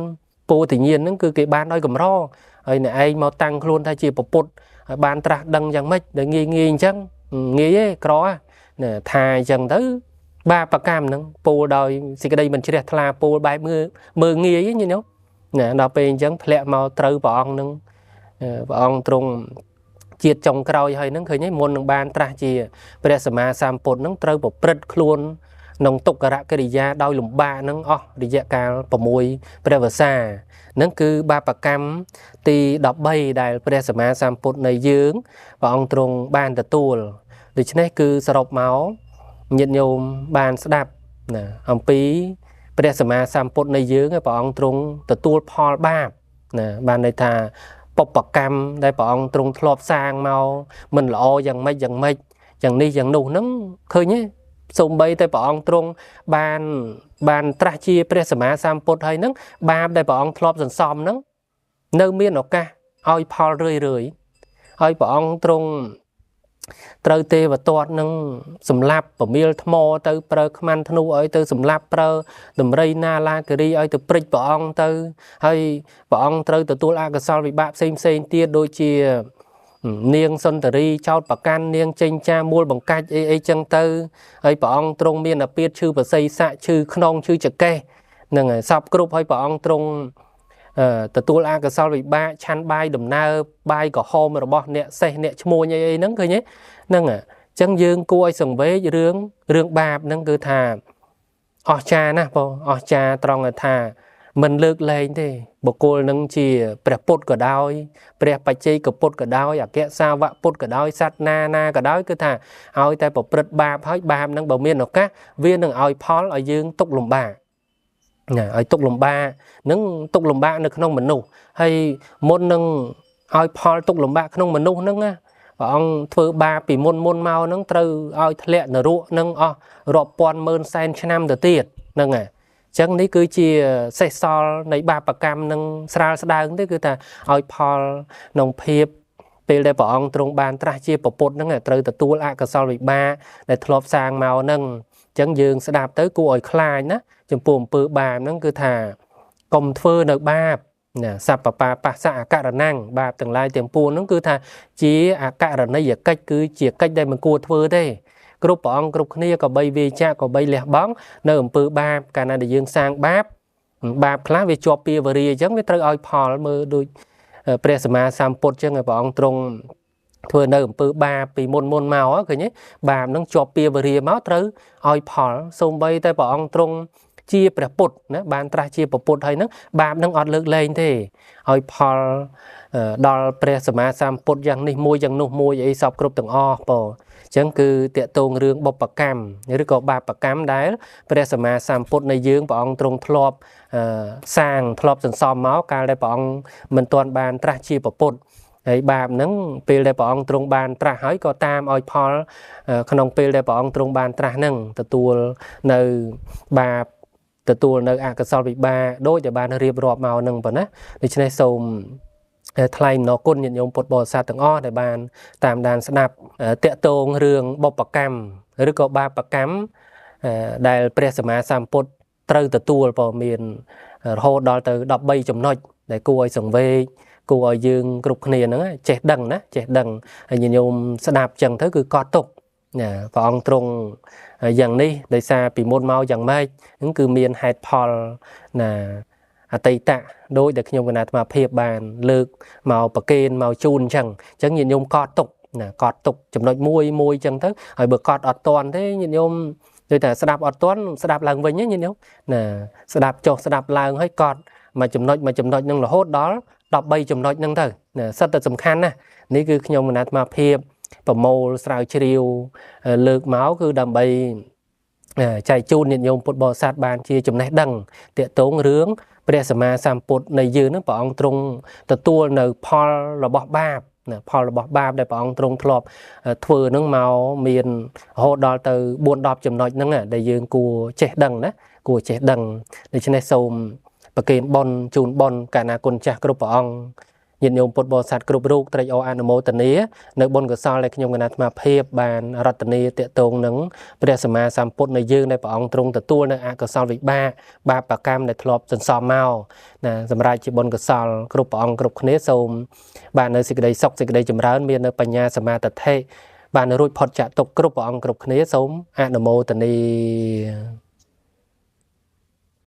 ពោធិញ្ញាណហ្នឹងគឺគេបានឲ្យកម្រហើយអ្នកឯងមកតាំងខ្លួនថាជាពុទ្ធឲ្យបានត្រាស់ដឹងយ៉ាងម៉េចដែលងាយអញ្ចឹងងាយទេក្រណាថាអញ្ចឹងទៅបាបកម្មហ្នឹងពោលដោយសេចក្តីមិនជ្រះថ្លាពោលបែបមើលងាយញញោមណាដល់ពេលអញ្ចឹងធ្លាក់មកត្រូវព្រះអង្គហ្នឹងព្រះអង្គទ្រង់ជាតិចុងក្រោយហើយហ្នឹងឃើញមុននឹងបានត្រាស់ជាព្រះសម្មាសម្ពុទ្ធហ្នឹងត្រូវប្រព្រឹត្តខ្លួនក្នុងទុក្ករកិរិយាដោយលំបាកហ្នឹងអស់រយៈកាល6ព្រះវស្សាហ្នឹងគឺបាបកម្មទី13ដែលព្រះសម្មាសម្ពុទ្ធនៃយើងព្រះអង្គទ្រង់បានទទួលដូច្នេះគឺសរុបមកញាតិញោមបានស្ដាប់ណាអំពីព្រះសម្មាសម្ពុទ្ធនៃយើងព្រះអង្គទ្រង់ទទួលផលបាបណាបានន័យថាបុព្វកម្មដែលព្រះអង្គទ្រង់ធ្លាប់សាងមកមិនល្អយ៉ាងម៉េចយ៉ាងនេះយ៉ាងនោះហ្នឹងឃើញទេសូម្បីតែព្រះអង្គទ្រង់បានត្រាស់ជាព្រះសម្មាសម្ពុទ្ធហើយហ្នឹងបាបដែលព្រះអង្គធ្លាប់សន្សំហ្នឹងនៅមានឱកាស ឲ្យផលរឿយហើយព្រះអង្គទ្រង់ត្រូវទេវទត្តនឹងសម្លាប់ប្រមៀលថ្មទៅប្រើខ្មាន់ធ្នូឲ្យទៅសម្លាប់ប្រើដំរីណាឡាគិរីឲ្យទៅព្រិចព្រះអង្គទៅហើយព្រះអង្គត្រូវទទួលអកុសលវិបាកផ្សេងទៀតដូចជានាងសុន្ទរីចោតប្រកាន់នាងចេញចាមូលបង្កាច់អីចឹងទៅហើយព្រះអង្គទ្រង់មានអាពាធឈឺប្រស័យស័កឈឺខ្នងឈឺចកេះហ្នឹងហើយសពគ្រប់ហើយព្រះអង្គទ្រង់ទទួលអកុសលវិបាកឆាន់បាយដំណើរបាយក្រហមរបស់អ្នកសេះអ្នកឈ្មួញអីហ្នឹងឃើញទេហ្នឹងអញ្ចឹងយើងគួរឲ្យសង្វេគរឿងបាបហ្នឹងគឺថាអស្ចារ្យណាស់បងអស្ចារ្យត្រង់ថាមិនលើកលែងទេបុគ្គលនឹងជាព្រះពុទ្ធក៏ដោយព្រះបច្ចេកពុទ្ធក៏ដោយអគ្គសាវកពុទ្ធក៏ដោយសត្វណាក៏ដោយគឺថាឲ្យតែប្រព្រឹត្តបាបហើយបាបនឹងបើមានឱកាសវានឹងឲ្យផលឲ្យយើងទុកលំបាកណាឲ្យទុកលំបាកនឹងទុកលំបាកនៅក្នុងមនុស្សហើយមុននឹងឲ្យផលទុកលំបាកក្នុងមនុស្សហ្នឹងណាព្រះអង្គធ្វើបាបពីមុនមកហ្នឹងត្រូវឲ្យធ្លាក់នរកនឹងអស់រាប់ពាន់ម៉ឺនសែនឆ្នាំទៅទៀតហ្នឹងហើយអញ្ចឹងនេះគឺជាសេះសល់នៃបាបកម្មនឹងស្រាលស្ដើងទេគឺថាឲ្យផលក្នុងភាពពេលដែលព្រះអង្គទ្រង់បានត្រាស់ជាពុទ្ធហ្នឹងត្រូវទទួលអកុសលវិបាកដែលធ្លាប់សាងមកហ្នឹងអញ្ចឹងយើងស្ដាប់ទៅគួរឲ្យខ្លាចណាចំពោះអំពើបាបហ្នឹងគឺថាកុំធ្វើនៅបាបណាសព្បបាបស្សៈអករណង្បាបទាំងឡាយទាំងពួងហ្នឹងគឺថាជាអករណីយកិច្ចគឺជាកិច្ចដែលមិនគួរធ្វើទេគ្រប់ព្រះអង្គគ្រប់គ្នាក៏បីវាចាក៏បីលះបង់នៅអំពើបាបកាលណាដែលយើងសាងបាបខ្លះវាជាប់ពាវរាអញ្ចឹងវាត្រូវឲ្យផលមើលដូចព្រះសម្មាសម្ពុទ្ធអញ្ចឹងព្រះអង្គទ្រង់ធ្វើនៅអំពើបាបពីមុនមកឃើញទេបាបហ្នឹងជាប់ពាវរាមកត្រូវឲ្យផលសូម្បីតែព្រះអង្គទ្រង់ជាព្រះពុទ្ធណាបានត្រាស់ជាពុទ្ធហើយហ្នឹងបាបហ្នឹងអត់លើកលែងទេឲ្យផលដល់ព្រះសម្មាសម្ពុទ្ធយ៉ាងនេះមួយយ៉ាងនោះមួយអីសពគ្រប់ទាំងអស់បងអញ្ចឹងគឺតកតងរឿងបុព្វកម្មឬក៏បាបកម្មដែលព្រះសម្មាសម្ពុទ្ធនៃយើងព្រះអង្គទ្រង់ធ្លាប់សាងធ្លាប់សន្សំមកកាលដែលព្រះអង្គមិនទាន់បានត្រាស់ជាពុទ្ធហើយបាបហ្នឹងពេលដែលព្រះអង្គទ្រង់បានត្រាស់ហើយក៏តាមឲ្យផលក្នុងពេលដែលព្រះអង្គទ្រង់បានត្រាស់ហ្នឹងទទួលនៅបាបទទួលនៅអកុសលវិបាកដូចដែលបានរៀបរាប់មកហ្នឹងប៉ុណ្ណាដូច្នេះសូមថ្លែងអំណរគុណញាតិញោមពុទ្ធបរិស័ទទាំងអស់ដែលបានតាមដានស្ដាប់តាក់ទងរឿងបុព្វកម្មឬក៏បាបកម្មដែលព្រះសម្មាសម្ពុទ្ធត្រូវទទួលក៏មានរហូតដល់ទៅ13ចំណុចដែលគួរឲ្យសង្វេគគួរឲ្យយើងគ្រប់គ្នាហ្នឹងចេះដឹងណាចេះដឹងហើយញាតិញោមស្ដាប់ចឹងទៅគឺកត់ទុកណាព្រះអង្គទ្រង់យ៉ាងនេះដោយសារពីមុនមកយ៉ាងម៉េចហ្នឹងគឺមានហេតុផលណាអតីតៈដោយដែលខ្ញុំគណៈអាត្មាភាពបានលើកមកប្រកេនមកជូនអញ្ចឹងញាតិញោមកត់ទុកណាកត់ទុកចំណុចមួយអញ្ចឹងទៅហើយបើកត់អត់តាន់ទេញាតិញោមដូចតែស្ដាប់អត់តាន់ស្ដាប់ឡើងវិញញាតិញោមណាស្ដាប់ចុះស្ដាប់ឡើងហើយកត់មួយចំណុចហ្នឹងរហូតដល់13ចំណុចហ្នឹងទៅណាសិតតែសំខាន់ណានេះគឺខ្ញុំគណៈអាត្មាភាពប្រមូលស្រាវជ្រាវលើកមកគឺដើម្បីចែកជូនញាតិញោមពុទ្ធបរិស័ទបានជាចំណេះដឹងតាក់ទងរឿងព្រះសម្មាសម្ពុទ្ធនៃយើងហ្នឹងព្រះអង្គទ្រង់ទទួលនៅផលរបស់បាបណាផលរបស់បាបដែលព្រះអង្គទ្រង់ធ្លាប់ធ្វើហ្នឹងមកមានរហូតដល់ទៅ4-10ចំណុចហ្នឹងដែលយើងគួរចេះដឹងណាគួរចេះដឹងដូច្នេះសូមប្រគេនបុណ្យជូនបុណ្យកាលណាគុណចាស់គ្រប់ព្រះអង្គញាតិញោមពុទ្ធបរិស័ទគ្រប់រូបត្រេកអរអនុមោទនានៅបុណ្យកុសលដែលខ្ញុំគណៈអាត្មាភាពបានរតនាតាក់ទងនឹងព្រះសម្មាសម្ពុទ្ធនៃយើងដែលព្រះអង្គទ្រង់ទទួលនៅអកុសលវិបាកបាបកម្មដែលធ្លាប់សន្សំមកណាសម្រាប់ជាបុណ្យកុសលគ្រប់ព្រះអង្គគ្រប់គ្នាសូមបាននៅសេចក្តីសុខសេចក្តីចម្រើនមាននៅបញ្ញាសមាធិបានរួចផុតចាកទុក្ខគ្រប់ព្រះអង្គគ្រប់គ្នាសូមអនុមោទនា